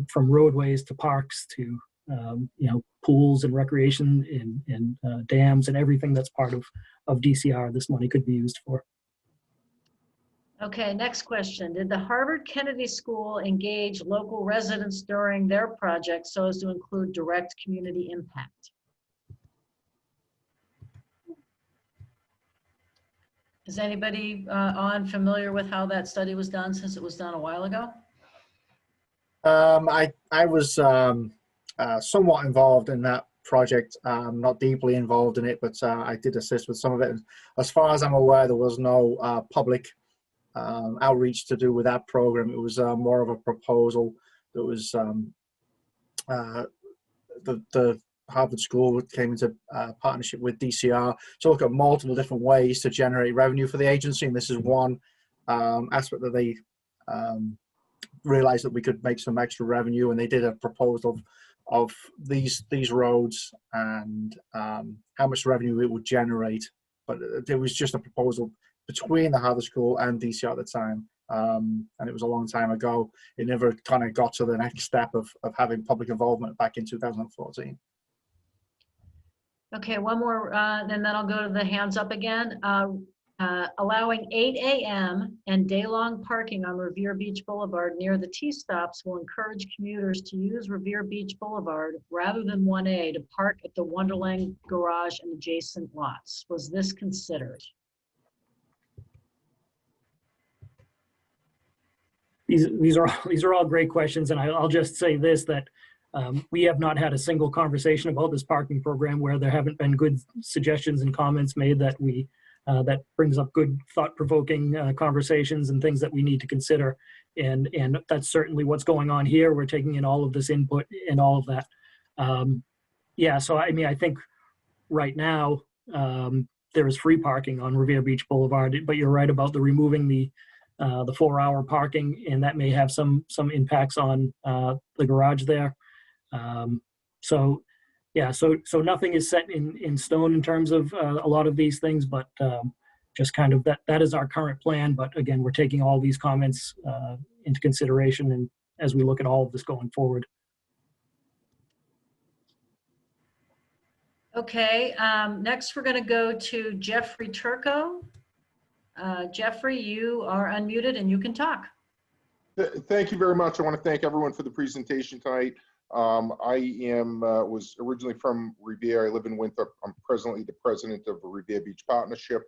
from roadways to parks to, pools and recreation and dams and everything that's part of DCR, this money could be used for. Okay, next question. Did the Harvard Kennedy School engage local residents during their project so as to include direct community impact? Is anybody familiar with how that study was done, since it was done a while ago? I was somewhat involved in that project, not deeply involved in it, but I did assist with some of it. As far as I'm aware, there was no public outreach to do with that program. It was more of a proposal that was the Harvard School came into partnership with DCR to look at multiple different ways to generate revenue for the agency, and this is one aspect that they realized that we could make some extra revenue, and they did a proposal of these roads and how much revenue it would generate. But it was just a proposal between the Harvard School and DCR at the time, and it was a long time ago. It never kind of got to the next step of having public involvement back in 2014. Okay, one more, and then I'll go to the hands up again. Allowing 8 a.m. and day-long parking on Revere Beach Boulevard near the T-stops will encourage commuters to use Revere Beach Boulevard rather than 1A to park at the Wonderland Garage and adjacent lots. Was this considered? These are all great questions, and I'll just say this, that we have not had a single conversation about this parking program where there haven't been good suggestions and comments made that that brings up good thought-provoking conversations and things that we need to consider. And that's certainly what's going on here. We're taking in all of this input and all of that. Yeah, so I mean, I think right now there is free parking on Revere Beach Boulevard, but you're right about the removing the 4-hour parking, and that may have some impacts on the garage there. So yeah, so nothing is set in stone in terms of a lot of these things, but just kind of that is our current plan. But again, we're taking all these comments into consideration, and as we look at all of this going forward. Okay, next we're going to go to Jeffrey Turco. Jeffrey, you are unmuted and you can talk. Thank you very much. I want to thank everyone for the presentation tonight. I was originally from Revere. I live in Winthrop. I'm presently the president of the Revere Beach Partnership.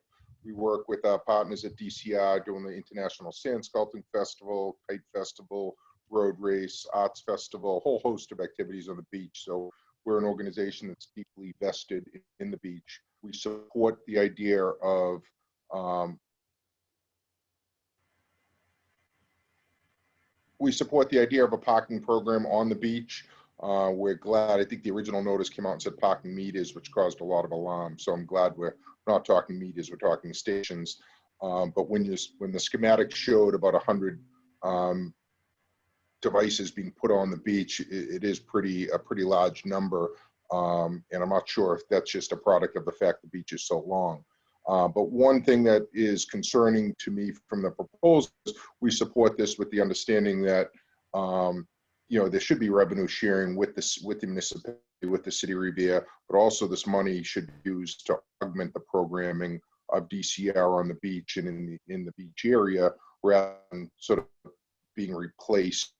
We work with our partners at DCR doing the International Sand Sculpting Festival, Kite Festival, Road Race, Arts Festival, a whole host of activities on the beach. So we're an organization that's deeply vested in the beach. We support the idea of a parking program on the beach. We're glad, I think the original notice came out and said parking meters, which caused a lot of alarm. So I'm glad we're not talking meters, we're talking stations. But when the schematic showed about 100 devices being put on the beach, it is a pretty large number. And I'm not sure if that's just a product of the fact the beach is so long. But one thing that is concerning to me from the proposal is we support this with the understanding that there should be revenue sharing with the municipality, with the city of Revere, but also this money should be used to augment the programming of DCR on the beach and in the beach area, rather than sort of being replaced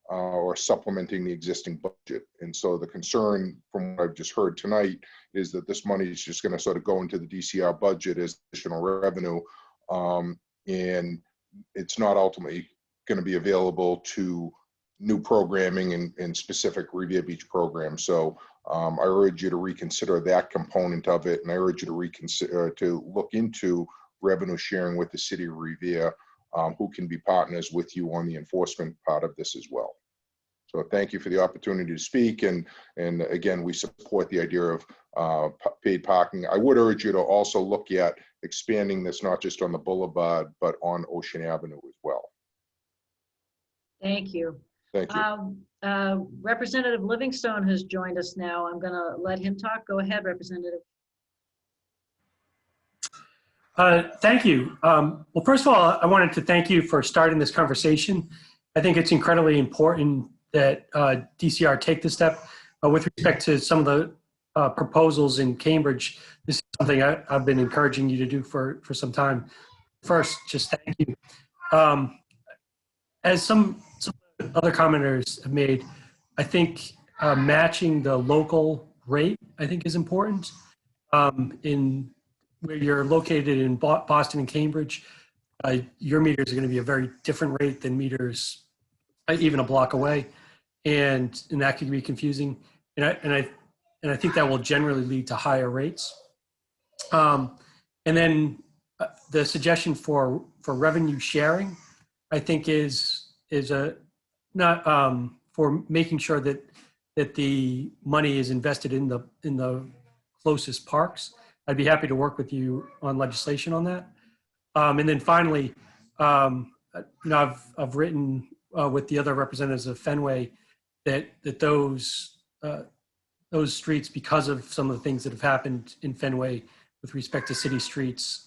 or supplementing the existing budget. And so the concern from what I've just heard tonight is that this money is just going to sort of go into the DCR budget as additional revenue, and it's not ultimately going to be available to new programming and specific Revere Beach programs. So I urge you to reconsider that component of it, and I urge you to look into revenue sharing with the city of Revere, who can be partners with you on the enforcement part of this as well. So thank you for the opportunity to speak, and again, we support the idea of paid parking. I would urge you to also look at expanding this not just on the boulevard, but on Ocean Avenue as well. Thank you. Thank you. Representative Livingstone has joined us now. I'm going to let him talk. Go ahead, Representative. Thank you. Well, first of all, I wanted to thank you for starting this conversation. I think it's incredibly important that DCR take this step. With respect to some of the proposals in Cambridge, this is something I've been encouraging you to do for some time. First, just thank you. As some other commenters have made, I think matching the local rate, I think, is important. In where you're located in Boston and Cambridge, your meters are going to be a very different rate than meters even a block away, and that could be confusing. And I think that will generally lead to higher rates. And then the suggestion for revenue sharing, I think is not for making sure that that the money is invested in the closest parks. I'd be happy to work with you on legislation on that. And then finally, I've written with the other representatives of Fenway that those streets, because of some of the things that have happened in Fenway with respect to city streets,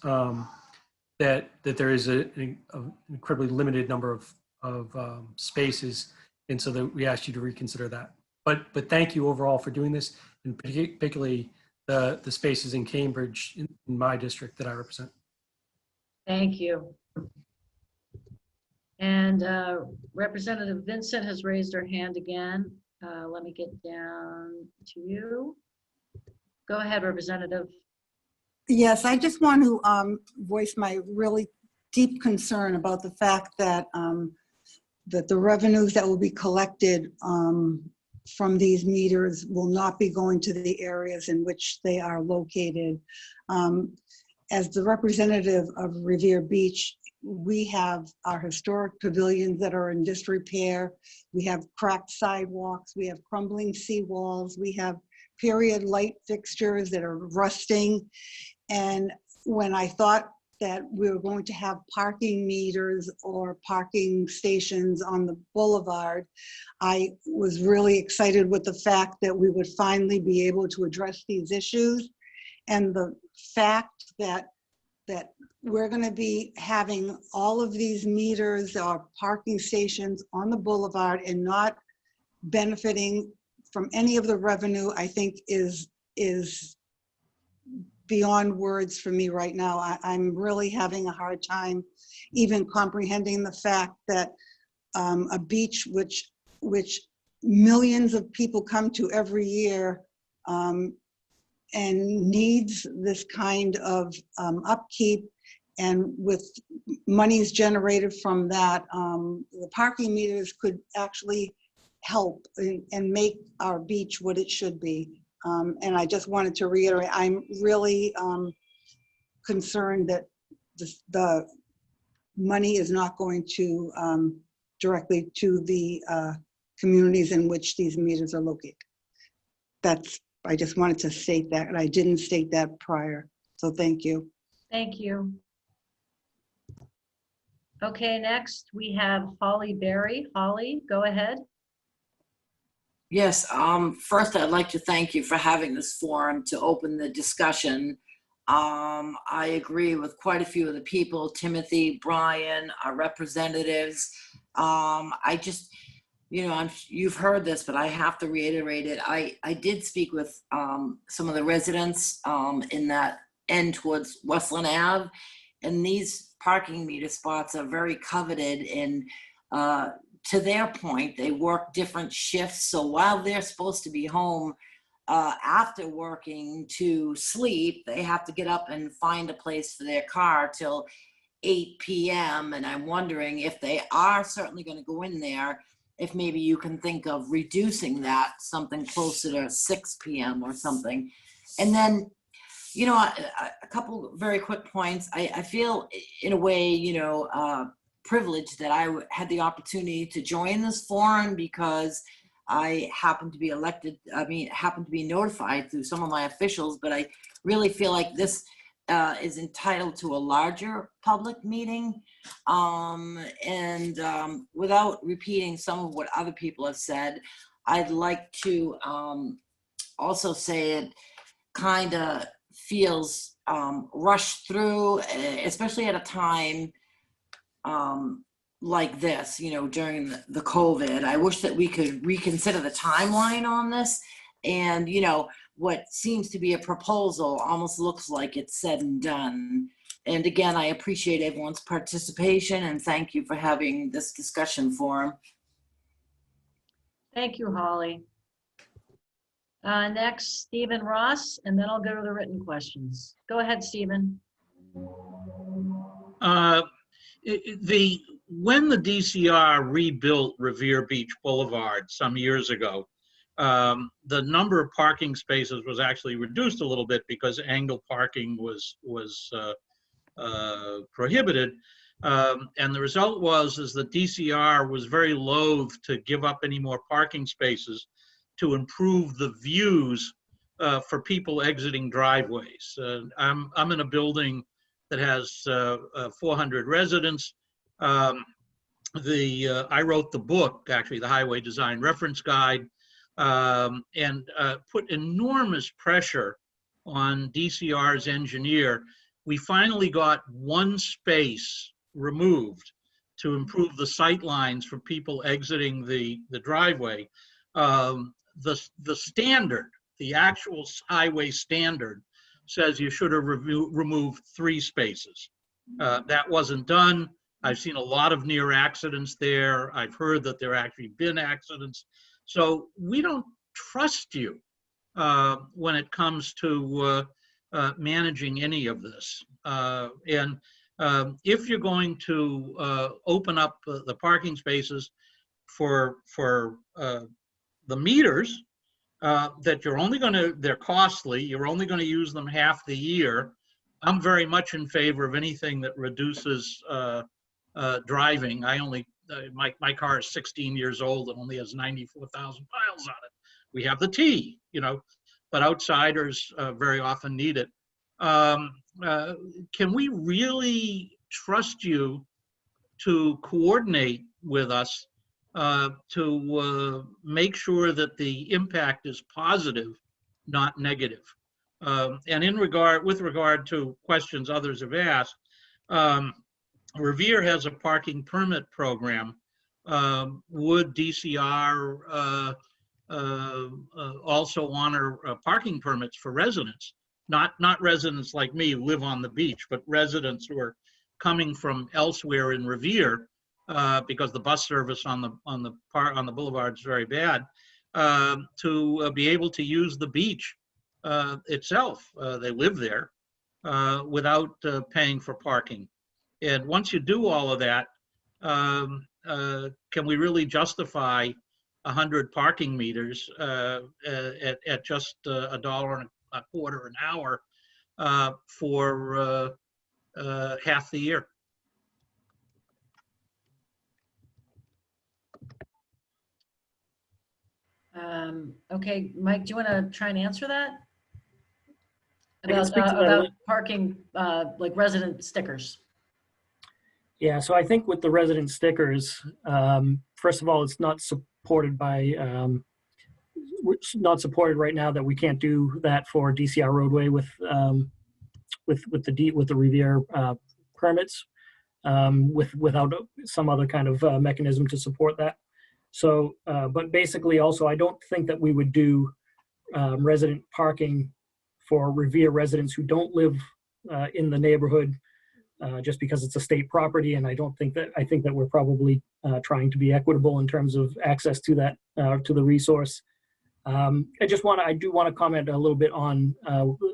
that there is an incredibly limited number of spaces, and so that we asked you to reconsider that. But thank you overall for doing this, and particularly the spaces in Cambridge in my district that I represent. Thank you. And Representative Vincent has raised her hand again. Let me get down to you. Go ahead, Representative. Yes, I just want to voice my really deep concern about the fact that that the revenues that will be collected from these meters will not be going to the areas in which they are located. As the representative of Revere Beach, we have our historic pavilions that are in disrepair. We have cracked sidewalks. We have crumbling seawalls. We have period light fixtures that are rusting. And when I thought that we were going to have parking meters or parking stations on the boulevard, I was really excited with the fact that we would finally be able to address these issues. And the fact that we're going to be having all of these meters or parking stations on the boulevard and not benefiting from any of the revenue, I think is beyond words for me right now. I'm really having a hard time even comprehending the fact that a beach which millions of people come to every year and needs this kind of upkeep, and with monies generated from that, the parking meters could actually help and make our beach what it should be. And I just wanted to reiterate, I'm really concerned that the money is not going to directly to the communities in which these meters are located. I just wanted to state that, and I didn't state that prior. So thank you. Thank you. Okay, next we have Holly Berry. Holly, go ahead. Yes, first I'd like to thank you for having this forum to open the discussion. I agree with quite a few of the people, Timothy, Brian, our representatives. I just, you've heard this, but I have to reiterate it. I did speak with some of the residents in that end towards Westland Ave, and these parking meter spots are very coveted, and to their point, they work different shifts. So while they're supposed to be home after working to sleep, they have to get up and find a place for their car till 8 p.m. And I'm wondering if they are certainly going to go in there, if maybe you can think of reducing that something closer to 6 p.m. or something. And then, a couple very quick points. I feel in a way, privileged that I had the opportunity to join this forum because I happened to be happened to be notified through some of my officials, but I really feel like this is entitled to a larger public meeting. Without repeating some of what other people have said, I'd like to also say it kind of feels rushed through, especially at a time like this, during the COVID. I wish that we could reconsider the timeline on this. And, what seems to be a proposal almost looks like it's said and done. And again, I appreciate everyone's participation and thank you for having this discussion forum. Thank you, Holly. Next, Stephen Ross, and then I'll go to the written questions. Go ahead, Stephen. When the DCR rebuilt Revere Beach Boulevard some years ago, the number of parking spaces was actually reduced a little bit because angle parking was prohibited. And the result is that DCR was very loath to give up any more parking spaces to improve the views for people exiting driveways. I'm in a building that has 400 residents. I wrote the book, actually, the Highway Design Reference Guide, and put enormous pressure on DCR's engineer. We finally got one space removed to improve the sight lines for people exiting the driveway. The standard, the actual highway standard, says you should have removed 3 spaces. That wasn't done. I've seen a lot of near accidents there. I've heard that there actually been accidents. So we don't trust you when it comes to managing any of this. If you're going to open up the parking spaces for the meters, that you're only going to, they're costly, you're only going to use them half the year. I'm very much in favor of anything that reduces driving. I only, my car is 16 years old and only has 94,000 miles on it. We have the T, you know, but outsiders very often need it. Can we really trust you to coordinate with us to make sure that the impact is positive, not negative? And with regard to questions others have asked, Revere has a parking permit program. Would DCR also honor parking permits for residents? Not residents like me who live on the beach, but residents who are coming from elsewhere in Revere, because the bus service on the boulevard is very bad, to be able to use the beach itself. They live there without paying for parking. And once you do all of that, can we really justify 100 parking meters at just $1.25 an hour for half the year? Okay, Mike, do you want to try and answer that? I can speak to that About parking, like resident stickers. Yeah, so I think with the resident stickers, first of all, it's not supported by, it's not supported right now that we can't do that for DCR roadway with the Revere permits, without some other kind of mechanism to support that. So, but basically also, I don't think that we would do resident parking for Revere residents who don't live in the neighborhood, just because it's a state property. And I think that we're probably trying to be equitable in terms of access to that, to the resource. I do want to comment a little bit on,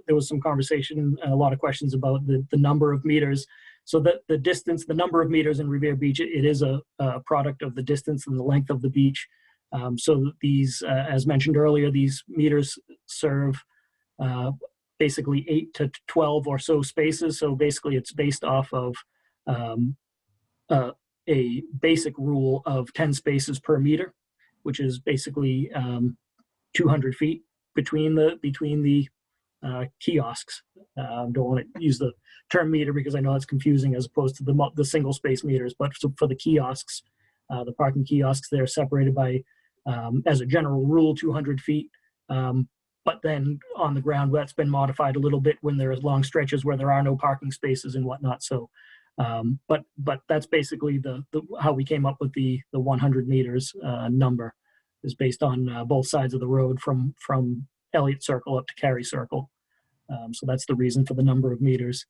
there was some conversation, a lot of questions about the number of meters. So the distance, the number of meters in Revere Beach, it is a product of the distance and the length of the beach. So these, as mentioned earlier, these meters serve basically 8 to 12 or so spaces. So basically it's based off of a basic rule of 10 spaces per meter, which is basically 200 feet between the kiosks. Don't want to use the term meter because I know it's confusing as opposed to the single space meters, but for the kiosks, the parking kiosks, they're separated by, as a general rule, 200 feet. But then on the ground, that's been modified a little bit when there's long stretches where there are no parking spaces and whatnot. So, but that's basically how we came up with the 100 meters number, is based on both sides of the road from Elliott Circle up to Cary Circle. So that's the reason for the number of meters.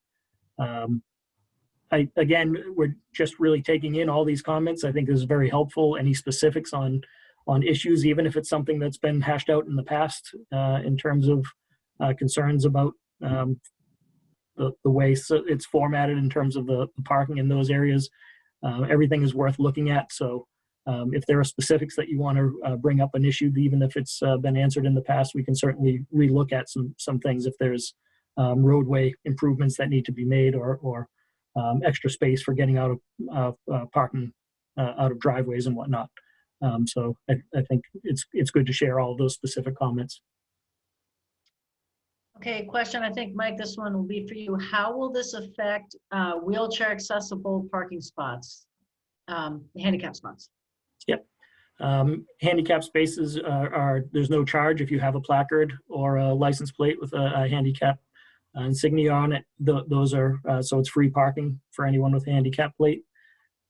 Again, we're just really taking in all these comments. I think this is very helpful. Any specifics on issues, even if it's something that's been hashed out in the past, in terms of concerns about the way it's formatted in terms of the parking in those areas. Everything is worth looking at. So if there are specifics that you want to bring up an issue, even if it's been answered in the past, we can certainly relook at some things if there's roadway improvements that need to be made, or extra space for getting out of parking out of driveways and whatnot. So I think it's good to share all of those specific comments. Okay, question, I think, Mike, this one will be for you. How will this affect wheelchair accessible parking spots, handicap spots? Yep. Handicap spaces there's no charge if you have a placard or a license plate with a handicap insignia on it. Those are, so it's free parking for anyone with a handicap plate.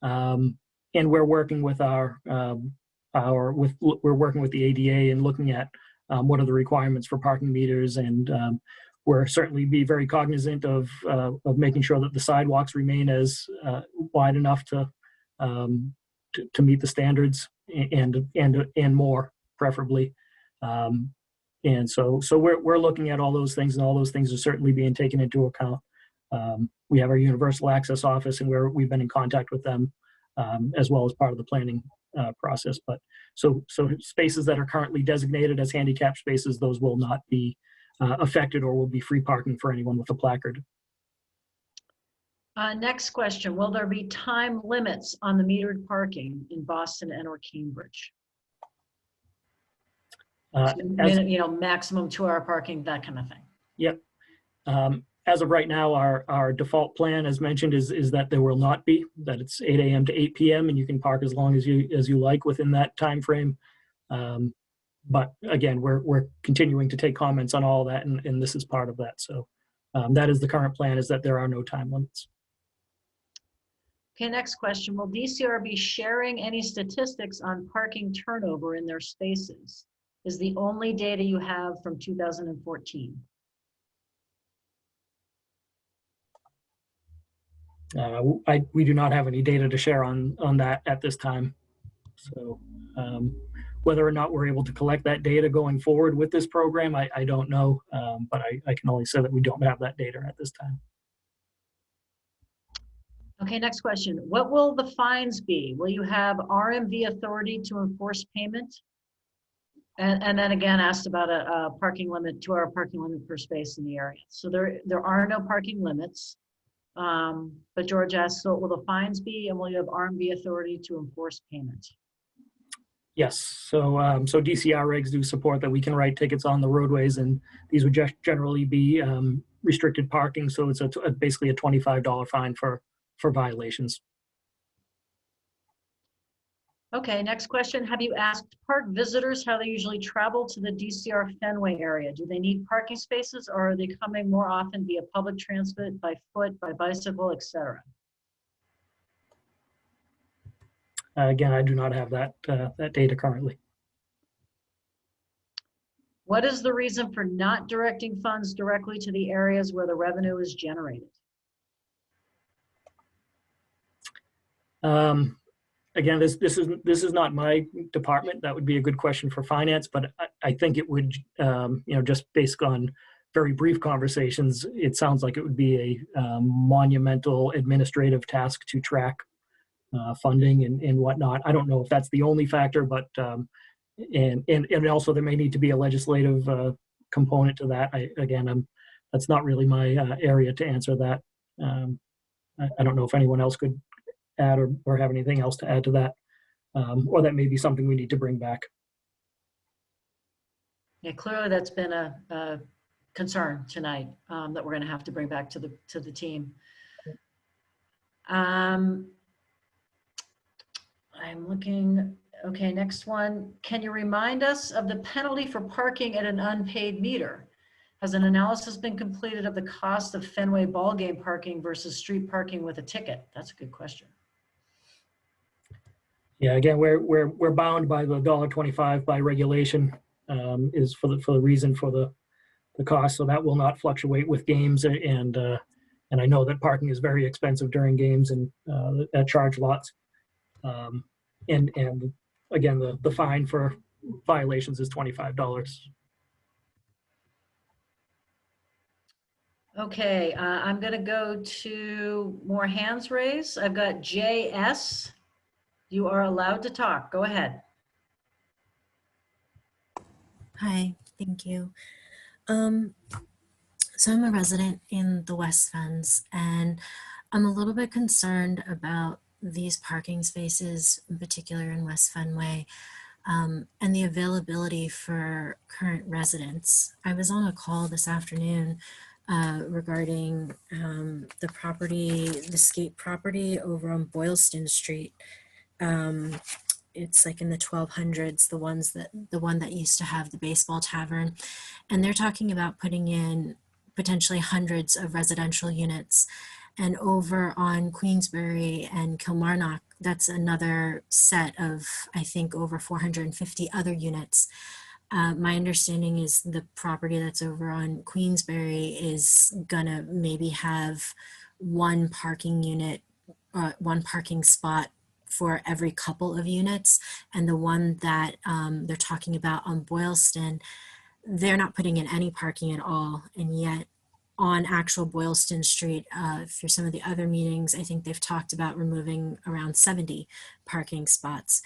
And we're working with we're working with the ADA and looking at what are the requirements for parking meters, and we're certainly be very cognizant of making sure that the sidewalks remain as wide enough to meet the standards and more, preferably. And so we're looking at all those things, and all those things are certainly being taken into account. We have our universal access office, and we've been in contact with them as well as part of the planning process. But so spaces that are currently designated as handicap spaces, those will not be affected, or will be free parking for anyone with a placard. Next question, will there be time limits on the metered parking in Boston and or Cambridge? Maximum 2-hour parking, that kind of thing. Yep. As of right now, our default plan, as mentioned, is that there will not be, that it's 8 a.m. to 8 p.m. and you can park as long as you like within that time frame. But again, we're continuing to take comments on all that, and this is part of that. So that is the current plan, is that there are no time limits. Okay, next question. Will DCR be sharing any statistics on parking turnover in their spaces? Is the only data you have from 2014? We do not have any data to share on that at this time. So whether or not we're able to collect that data going forward with this program, I don't know, but I can only say that we don't have that data at this time. Okay, next question. What will the fines be? Will you have RMV authority to enforce payment? And then again, asked about a parking limit, 2-hour parking limit per space in the area. So there are no parking limits. But George asked, so will the fines be, and will you have RMV authority to enforce payment? Yes, so DCR regs do support that we can write tickets on the roadways, and these would just generally be restricted parking. So it's basically a $25 fine for violations. Okay, next question. Have you asked park visitors how they usually travel to the DCR Fenway area? Do they need parking spaces, or are they coming more often via public transit, by foot, by bicycle, etc.? Again, I do not have that data currently. What is the reason for not directing funds directly to the areas where the revenue is generated? Again, this is not my department. That would be a good question for finance, but I think it would, just based on very brief conversations, it sounds like it would be a monumental administrative task to track funding and whatnot. I don't know if that's the only factor, but and also there may need to be a legislative component to that. That's not really my area to answer that. I don't know if anyone else could add or have anything else to add to that, or that may be something we need to bring back. Yeah, clearly that's been a concern tonight that we're going to have to bring back to the team. I'm looking. Okay, next one. Can you remind us of the penalty for parking at an unpaid meter? Has an analysis been completed of the cost of Fenway ballgame parking versus street parking with a ticket? That's a good question. Yeah, again, we're bound by the $1.25 by regulation, is for the reason for the cost. So that will not fluctuate with games, and I know that parking is very expensive during games and at charge lots. And again, the fine for violations is $25. Okay, I'm going to go to more hands raised. I've got JS. You are allowed to talk. Go ahead. Hi, thank you. So I'm a resident in the West Fens, and I'm a little bit concerned about these parking spaces, in particular in West Fenway, and the availability for current residents. I was on a call this afternoon regarding the property, the skate property over on Boylston Street. It's like in the 1200s, the one that used to have the baseball tavern, and they're talking about putting in potentially hundreds of residential units. And over on Queensbury and Kilmarnock, that's another set of, I think, over 450 other units. My understanding is the property that's over on Queensbury is gonna maybe have one parking unit, one parking spot for every couple of units. And the one that they're talking about on Boylston, they're not putting in any parking at all. And yet on actual Boylston Street, for some of the other meetings, I think they've talked about removing around 70 parking spots.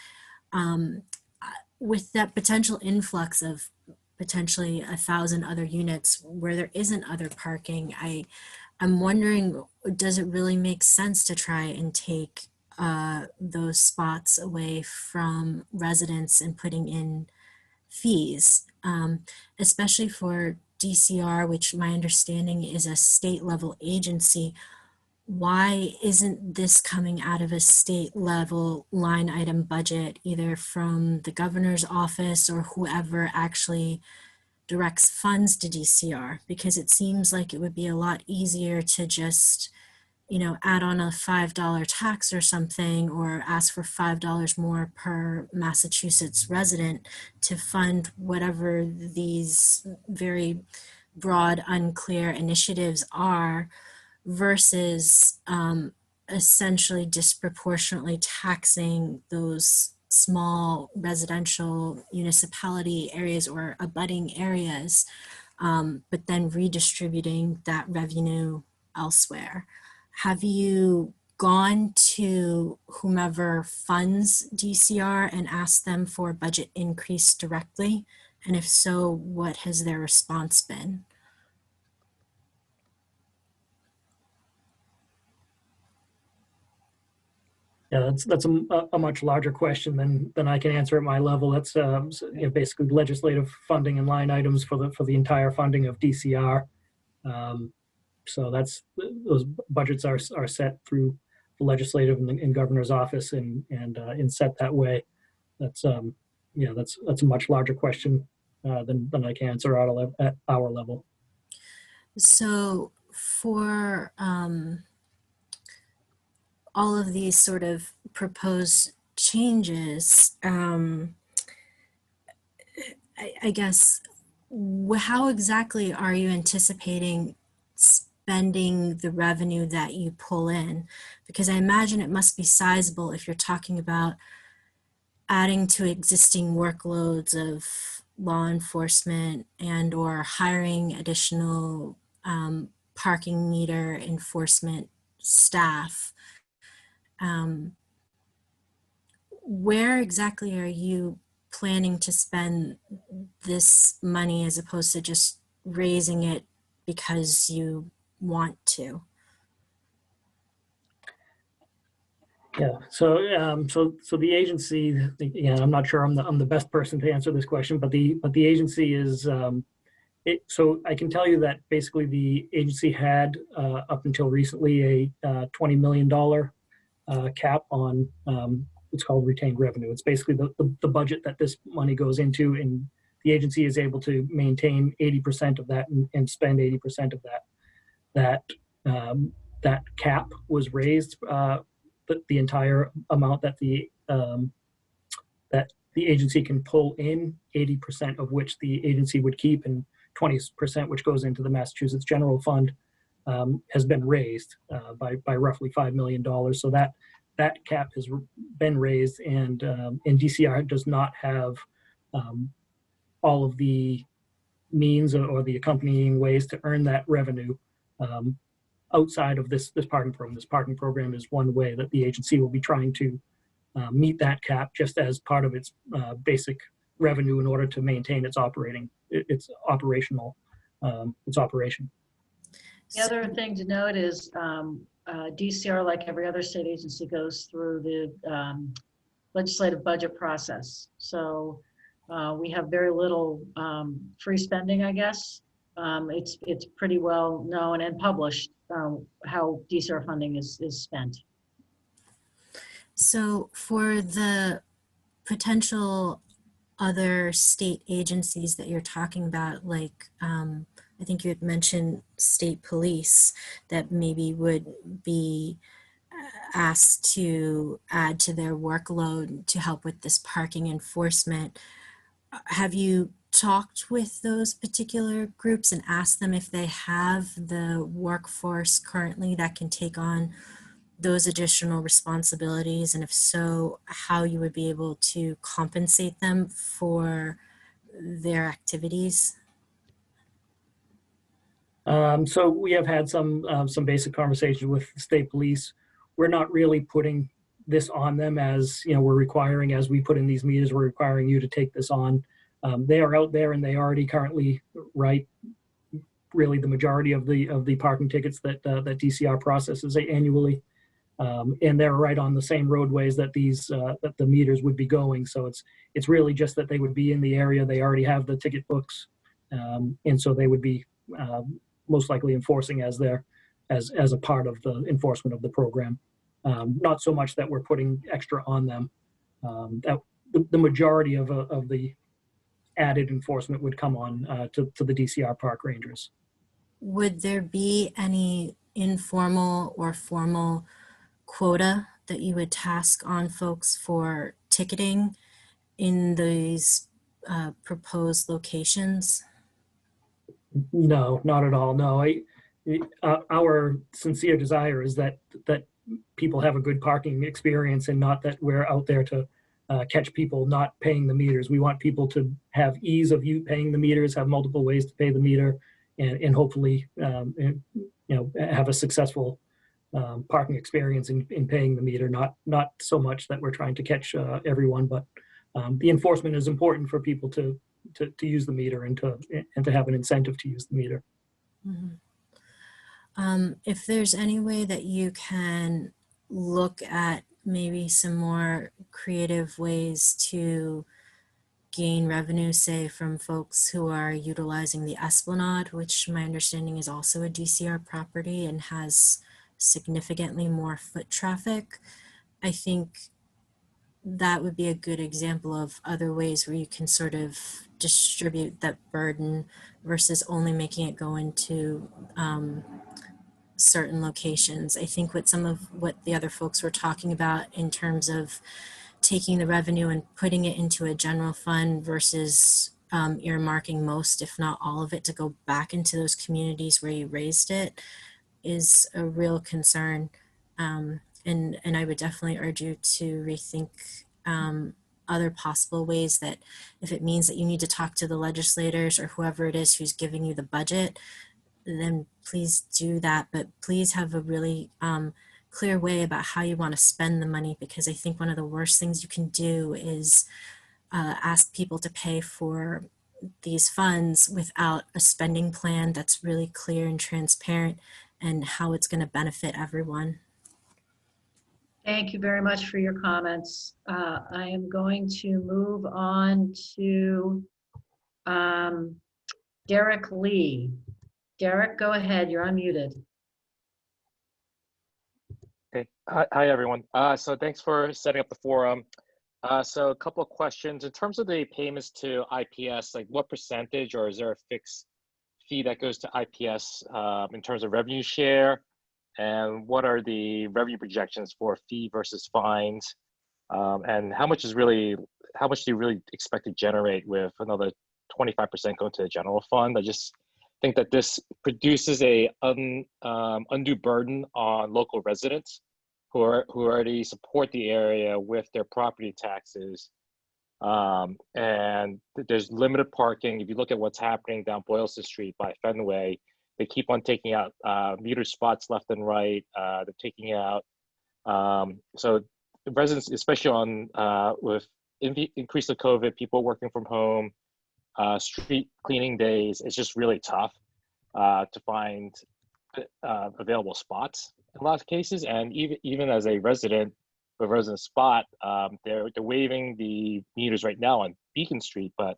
With that potential influx of potentially 1,000 other units where there isn't other parking, I'm wondering, does it really make sense to try and take those spots away from residents and putting in fees, especially for DCR, which my understanding is a state level agency? Why isn't this coming out of a state level line item budget, either from the governor's office or whoever actually directs funds to DCR? Because it seems like it would be a lot easier to just, you know, add on a $5 tax or something, or ask for $5 more per Massachusetts resident to fund whatever these very broad, unclear initiatives are, versus essentially disproportionately taxing those small residential municipality areas or abutting areas, but then redistributing that revenue elsewhere. Have you gone to whomever funds DCR and asked them for a budget increase directly? And if so, what has their response been? Yeah, that's a much larger question than I can answer at my level. That's basically legislative funding and line items for the entire funding of DCR. So those budgets are set through the legislative and governor's office and set that way. That's that's a much larger question than I can answer at our level. So for all of these sort of proposed changes, I guess, how exactly are you anticipating spending the revenue that you pull in? Because I imagine it must be sizable if you're talking about adding to existing workloads of law enforcement and or hiring additional parking meter enforcement staff. Where exactly are you planning to spend this money as opposed to just raising it because you want to? Yeah. So the agency, again, I'm not sure I'm the best person to answer this question, but the agency is so I can tell you that basically the agency had up until recently a $20 million cap on what's called retained revenue. It's basically the budget that this money goes into, and the agency is able to maintain 80% of that and spend 80% of that. That cap was raised, but the entire amount that the agency can pull in, 80% of which the agency would keep, and 20% which goes into the Massachusetts General Fund, has been raised by roughly $5 million. So that cap has been raised, and DCR does not have all of the means or the accompanying ways to earn that revenue outside of this parking program. This parking program is one way that the agency will be trying to meet that cap, just as part of its basic revenue in order to maintain its operation. The other thing to note is DCR, like every other state agency, goes through the legislative budget process. So we have very little free spending, I guess. It's pretty well known and published how DCR funding is spent. So for the potential other state agencies that you're talking about, like I think you had mentioned state police that maybe would be asked to add to their workload to help with this parking enforcement. Have you talked with those particular groups and asked them if they have the workforce currently that can take on those additional responsibilities, and if so, how you would be able to compensate them for their activities? So we have had some basic conversations with the state police. We're not really putting this on them as, you know, we're requiring, as we put in these meters, we're requiring you to take this on. They are out there and they already currently write really the majority of the parking tickets that DCR processes annually. And they're right on the same roadways that that the meters would be going. So it's really just that they would be in the area. They already have the ticket books, and so they would be most likely enforcing as a part of the enforcement of the program. Not so much that we're putting extra on them. That the majority of the added enforcement would come on to the DCR park rangers. Would there be any informal or formal quota that you would task on folks for ticketing in these proposed locations? No, not at all. No, our sincere desire is that people have a good parking experience and not that we're out there to catch people not paying the meters. We want people to have ease of you paying the meters, have multiple ways to pay the meter, and hopefully have a successful parking experience in paying the meter. Not so much that we're trying to catch everyone, but the enforcement is important for people to use the meter and to have an incentive to use the meter. Mm-hmm. If there's any way that you can look at maybe some more creative ways to gain revenue, say from folks who are utilizing the Esplanade, which my understanding is also a DCR property and has significantly more foot traffic, I think that would be a good example of other ways where you can sort of distribute that burden versus only making it go into certain locations. I think what some of what the other folks were talking about in terms of taking the revenue and putting it into a general fund versus earmarking most, if not all of it, to go back into those communities where you raised it is a real concern. And I would definitely urge you to rethink other possible ways that if it means that you need to talk to the legislators or whoever it is who's giving you the budget, then please do that. But please have a really clear way about how you want to spend the money, because I think one of the worst things you can do is ask people to pay for these funds without a spending plan that's really clear and transparent and how it's going to benefit everyone. Thank you very much for your comments. I am going to move on to Derek Lee. Derek, go ahead. You're unmuted. Okay. Hi, everyone. So thanks for setting up the forum. So a couple of questions. In terms of the payments to IPS, like what percentage, or is there a fixed fee that goes to IPS in terms of revenue share? And what are the revenue projections for fee versus fines? And how much do you really expect to generate with another 25% going to the general fund? I just think that this produces a undue burden on local residents who already support the area with their property taxes. And there's limited parking. If you look at what's happening down Boylston Street by Fenway, they keep on taking out meter spots left and right. They're taking out, so residents, especially on with increase of COVID, people working from home, street cleaning days, it's just really tough to find available spots in a lot of cases. And even as a resident spot, they're waiving the meters right now on Beacon Street, but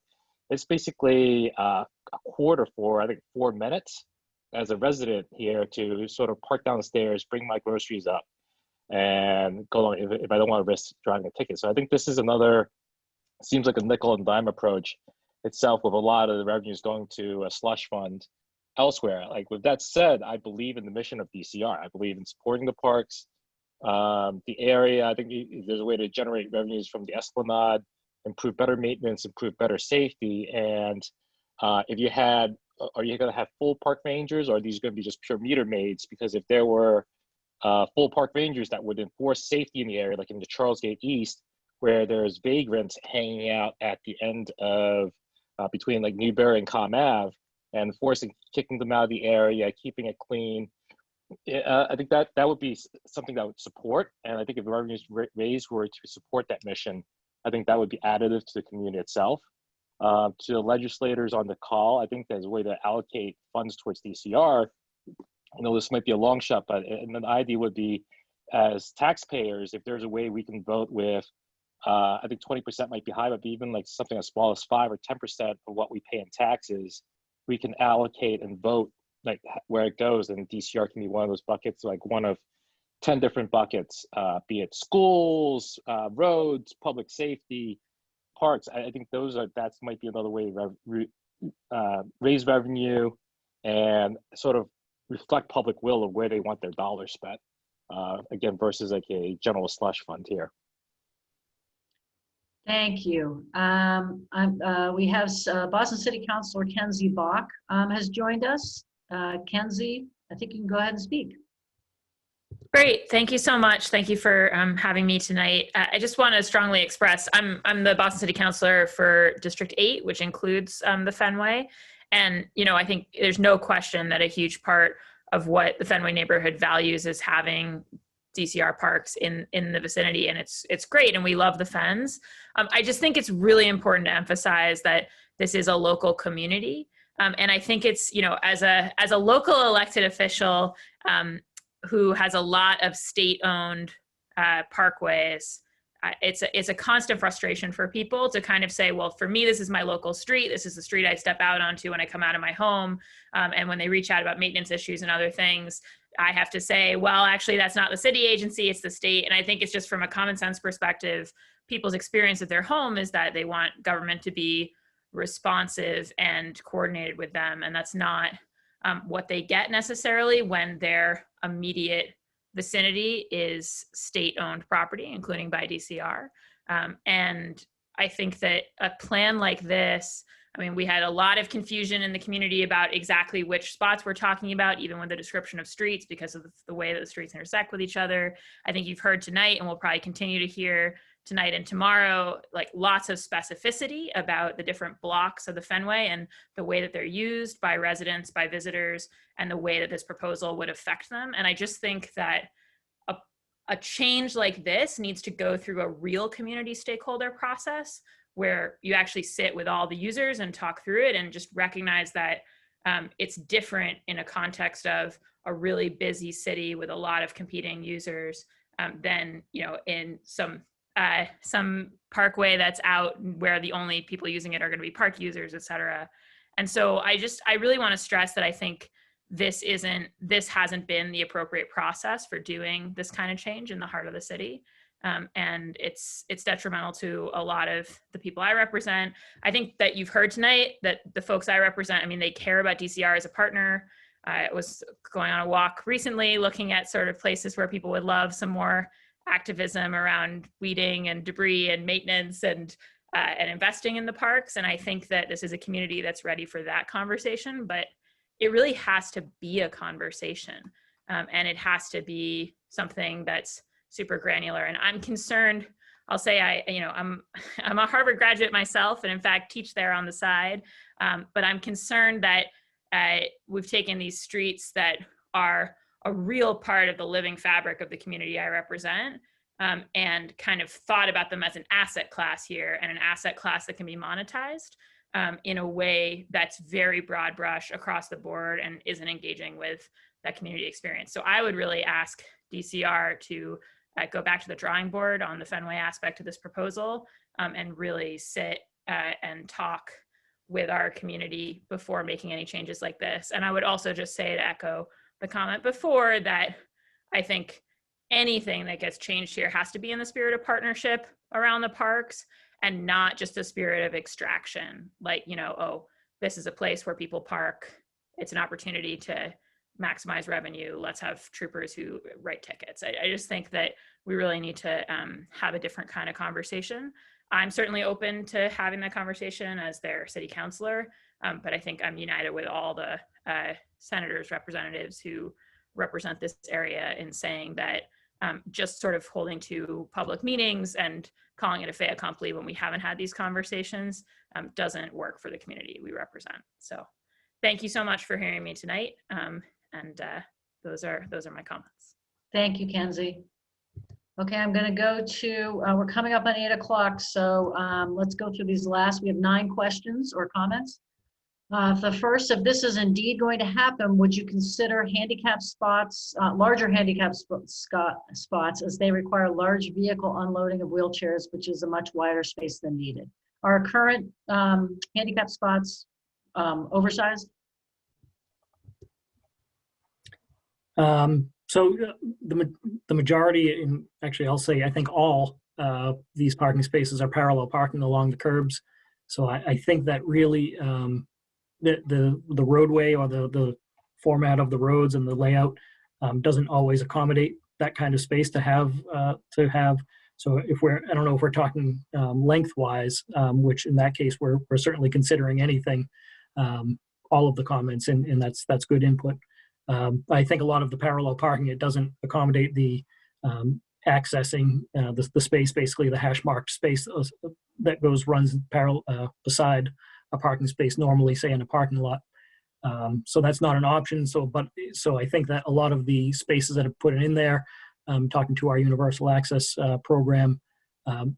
it's basically a quarter for, I think, 4 minutes as a resident here to sort of park downstairs, bring my groceries up, and go on if I don't want to risk driving a ticket. So I think this is another, seems like a nickel and dime approach itself, with a lot of the revenues going to a slush fund elsewhere. Like, with that said, I believe in the mission of DCR. I believe in supporting the parks, the area. I think there's a way to generate revenues from the Esplanade, improve better maintenance, improve better safety. And if you had, are you going to have full park rangers, or are these going to be just pure meter maids? Because if there were full park rangers that would enforce safety in the area, like in the Charles Gate East, where there's vagrants hanging out at the end of between like Newberry and Com Ave, and kicking them out of the area, keeping it clean. I think that would be something that would support. And I think if the revenues raised were to support that mission, I think that would be additive to the community itself. To the legislators on the call, I think there's a way to allocate funds towards DCR. I know this might be a long shot, but and the idea would be, as taxpayers, if there's a way we can vote with, I think 20% might be high, but even like something as small as 5 or 10% of what we pay in taxes, we can allocate and vote like where it goes, and DCR can be one of those buckets, like one of 10 different buckets, be it schools, roads, public safety, parks. I think that might be another way to raise revenue and sort of reflect public will of where they want their dollars spent. Again, versus like a general slush fund here. Thank you. We have Boston City Councilor Kenzie Bach has joined us. Kenzie, I think you can go ahead and speak. Great. Thank you so much. Thank you for having me tonight. I just want to strongly express, I'm the Boston City Councilor for District 8, which includes the Fenway. And, you know, I think there's no question that a huge part of what the Fenway neighborhood values is having DCR parks in the vicinity, and it's great, and we love the Fens. I just think it's really important to emphasize that this is a local community, and I think it's, you know, as a local elected official who has a lot of state-owned parkways, it's a constant frustration for people to kind of say, well, for me, this is my local street. This is the street I step out onto when I come out of my home, and when they reach out about maintenance issues and other things, I have to say, well, actually, that's not the city agency, it's the state. And I think it's just from a common sense perspective, people's experience of their home is that they want government to be responsive and coordinated with them. And that's not what they get necessarily when their immediate vicinity is state-owned property, including by DCR. And I think that a plan like this, I mean, we had a lot of confusion in the community about exactly which spots we're talking about, even with the description of streets, because of the way that the streets intersect with each other. I think you've heard tonight, and we'll probably continue to hear tonight and tomorrow, like lots of specificity about the different blocks of the Fenway and the way that they're used by residents, by visitors, and the way that this proposal would affect them. And I just think that a change like this needs to go through a real community stakeholder process, where you actually sit with all the users and talk through it, and just recognize that it's different in a context of a really busy city with a lot of competing users than, you know, in some parkway that's out where the only people using it are going to be park users, et cetera. And so I really want to stress that I think this hasn't been the appropriate process for doing this kind of change in the heart of the city. And it's detrimental to a lot of the people I represent. I think that you've heard tonight that the folks I represent, I mean, they care about DCR as a partner. I was going on a walk recently looking at sort of places where people would love some more activism around weeding and debris and maintenance and investing in the parks. And I think that this is a community that's ready for that conversation, but it really has to be a conversation. And it has to be something that's super granular. And I'm concerned, I'll say I'm a Harvard graduate myself, and in fact teach there on the side. But I'm concerned that we've taken these streets that are a real part of the living fabric of the community I represent, and kind of thought about them as an asset class here, and an asset class that can be monetized in a way that's very broad brush across the board and isn't engaging with that community experience. So I would really ask DCR to go back to the drawing board on the Fenway aspect of this proposal, and really sit and talk with our community before making any changes like this. And I would also just say, to echo the comment before, that I think anything that gets changed here has to be in the spirit of partnership around the parks, and not just a spirit of extraction. Like, you know, oh, this is a place where people park. It's an opportunity to maximize revenue. Let's have troopers who write tickets. I just think that we really need to have a different kind of conversation. I'm certainly open to having that conversation as their city councilor, but I think I'm united with all the senators, representatives who represent this area in saying that just sort of holding to public meetings and calling it a fait accompli when we haven't had these conversations doesn't work for the community we represent. So thank you so much for hearing me tonight. And those are my comments. Thank you, Kenzie. Okay, I'm going to go to, we're coming up on 8 o'clock, so let's go through these last. We have 9 questions or comments. The first, if this is indeed going to happen, would you consider handicap spots, larger handicap spots, as they require large vehicle unloading of wheelchairs, which is a much wider space than needed? Are current handicap spots oversized? So the majority, in actually, I'll say, I think all these parking spaces are parallel parking along the curbs. So I think that really the roadway or the format of the roads and the layout doesn't always accommodate that kind of space to have. So if I don't know if we're talking lengthwise, which in that case we're certainly considering anything, all of the comments, and that's good input. I think a lot of the parallel parking, it doesn't accommodate the accessing the space, basically the hash marked space that runs parallel beside a parking space normally, say in a parking lot. So that's not an option. So I think that a lot of the spaces that are put in there, talking to our universal access program,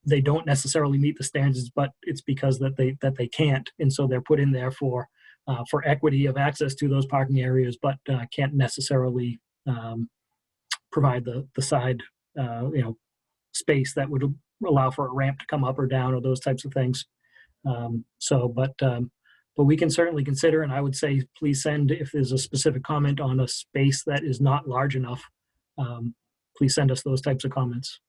they don't necessarily meet the standards, but it's because that they can't, and so they're put in there for equity of access to those parking areas, but can't necessarily provide the side space that would allow for a ramp to come up or down or those types of things. But we can certainly consider, and I would say please send, if there's a specific comment on a space that is not large enough, please send us those types of comments.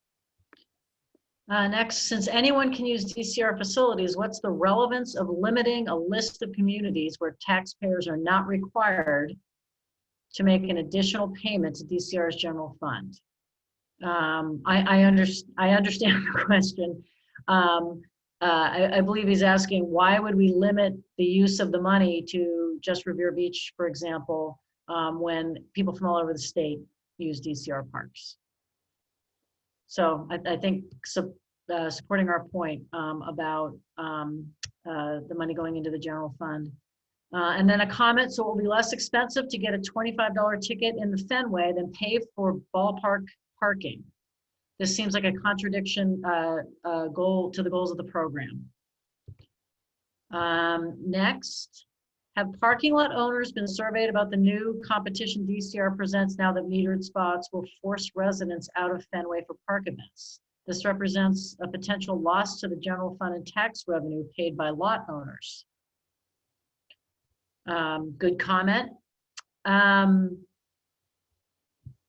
Next, since anyone can use DCR facilities, what's the relevance of limiting a list of communities where taxpayers are not required to make an additional payment to DCR's general fund? I understand the question. I believe he's asking, why would we limit the use of the money to just Revere Beach, for example, when people from all over the state use DCR parks? So I think supporting our point about the money going into the general fund. And then a comment, so it will be less expensive to get a $25 ticket in the Fenway than pay for ballpark parking. This seems like a contradiction goal to the goals of the program. Next, have parking lot owners been surveyed about the new competition DCR presents now that metered spots will force residents out of Fenway for park events? This represents a potential loss to the general fund and tax revenue paid by lot owners. Good comment.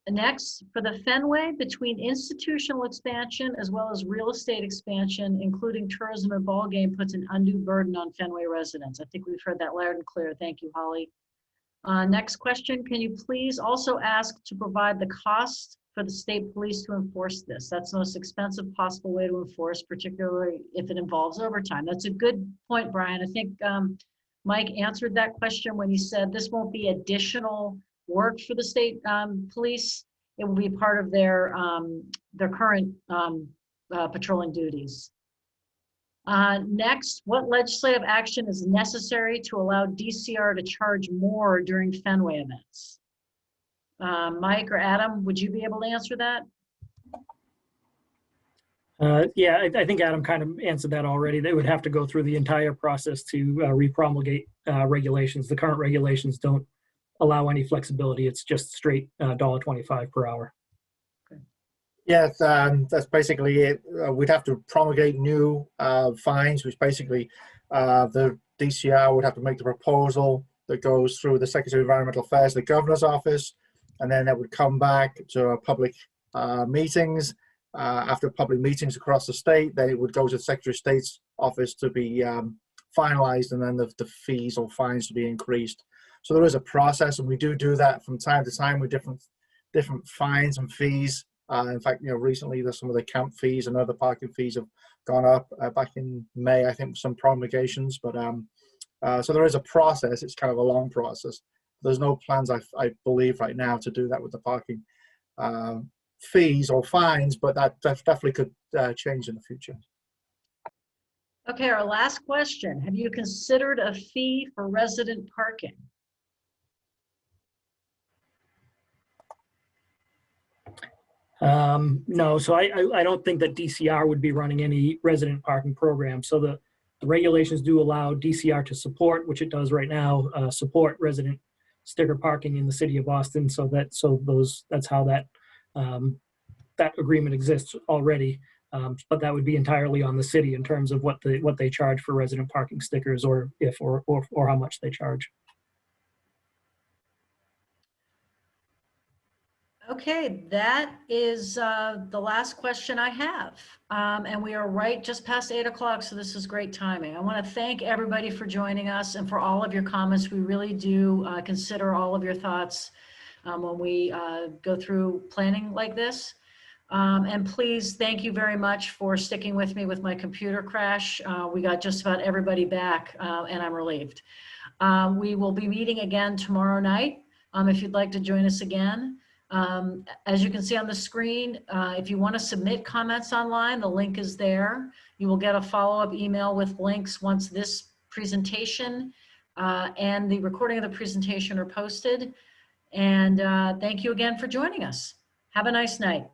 Next, for the Fenway, between institutional expansion as well as real estate expansion, including tourism and ball game, puts an undue burden on Fenway residents. I think we've heard that loud and clear. Thank you, Holly. Next question, can you please also ask to provide the cost for the state police to enforce this? That's the most expensive possible way to enforce, particularly if it involves overtime. That's a good point, Brian. I think Mike answered that question when he said this won't be additional work for the state police. It will be part of their current patrolling duties. Next, what legislative action is necessary to allow DCR to charge more during Fenway events? Mike or Adam, would you be able to answer that? Yeah, I think Adam kind of answered that already. They would have to go through the entire process to repromulgate regulations. The current regulations don't allow any flexibility. It's just straight $1.25 per hour. Yeah, that's basically it. We'd have to promulgate new fines, which basically the DCR would have to make the proposal that goes through the Secretary of Environmental Affairs, the Governor's Office, and then it would come back to public meetings. After public meetings across the state, then it would go to the Secretary of State's office to be finalized, and then the fees or fines to be increased. So there is a process, and we do that from time to time with different fines and fees. In fact, recently some of the camp fees and other parking fees have gone up. Back in May, I think, some promulgations. But so there is a process. It's kind of a long process. There's no plans, I believe, right now to do that with the parking fees or fines, but that definitely could change in the future. Okay, our last question. Have you considered a fee for resident parking? No, so I don't think that DCR would be running any resident parking program. So the regulations do allow DCR to support, which it does right now, support resident sticker parking in the city of Boston. So that's how that that agreement exists already. But that would be entirely on the city in terms of what they charge for resident parking stickers, or how much they charge. Okay, that is the last question I have. And we are right just past 8 o'clock, so this is great timing. I want to thank everybody for joining us and for all of your comments. We really do consider all of your thoughts when we go through planning like this. And please, thank you very much for sticking with me with my computer crash. We got just about everybody back, and I'm relieved. We will be meeting again tomorrow night if you'd like to join us again. As you can see on the screen, if you want to submit comments online, the link is there. You will get a follow-up email with links once this presentation and the recording of the presentation are posted. And thank you again for joining us. Have a nice night.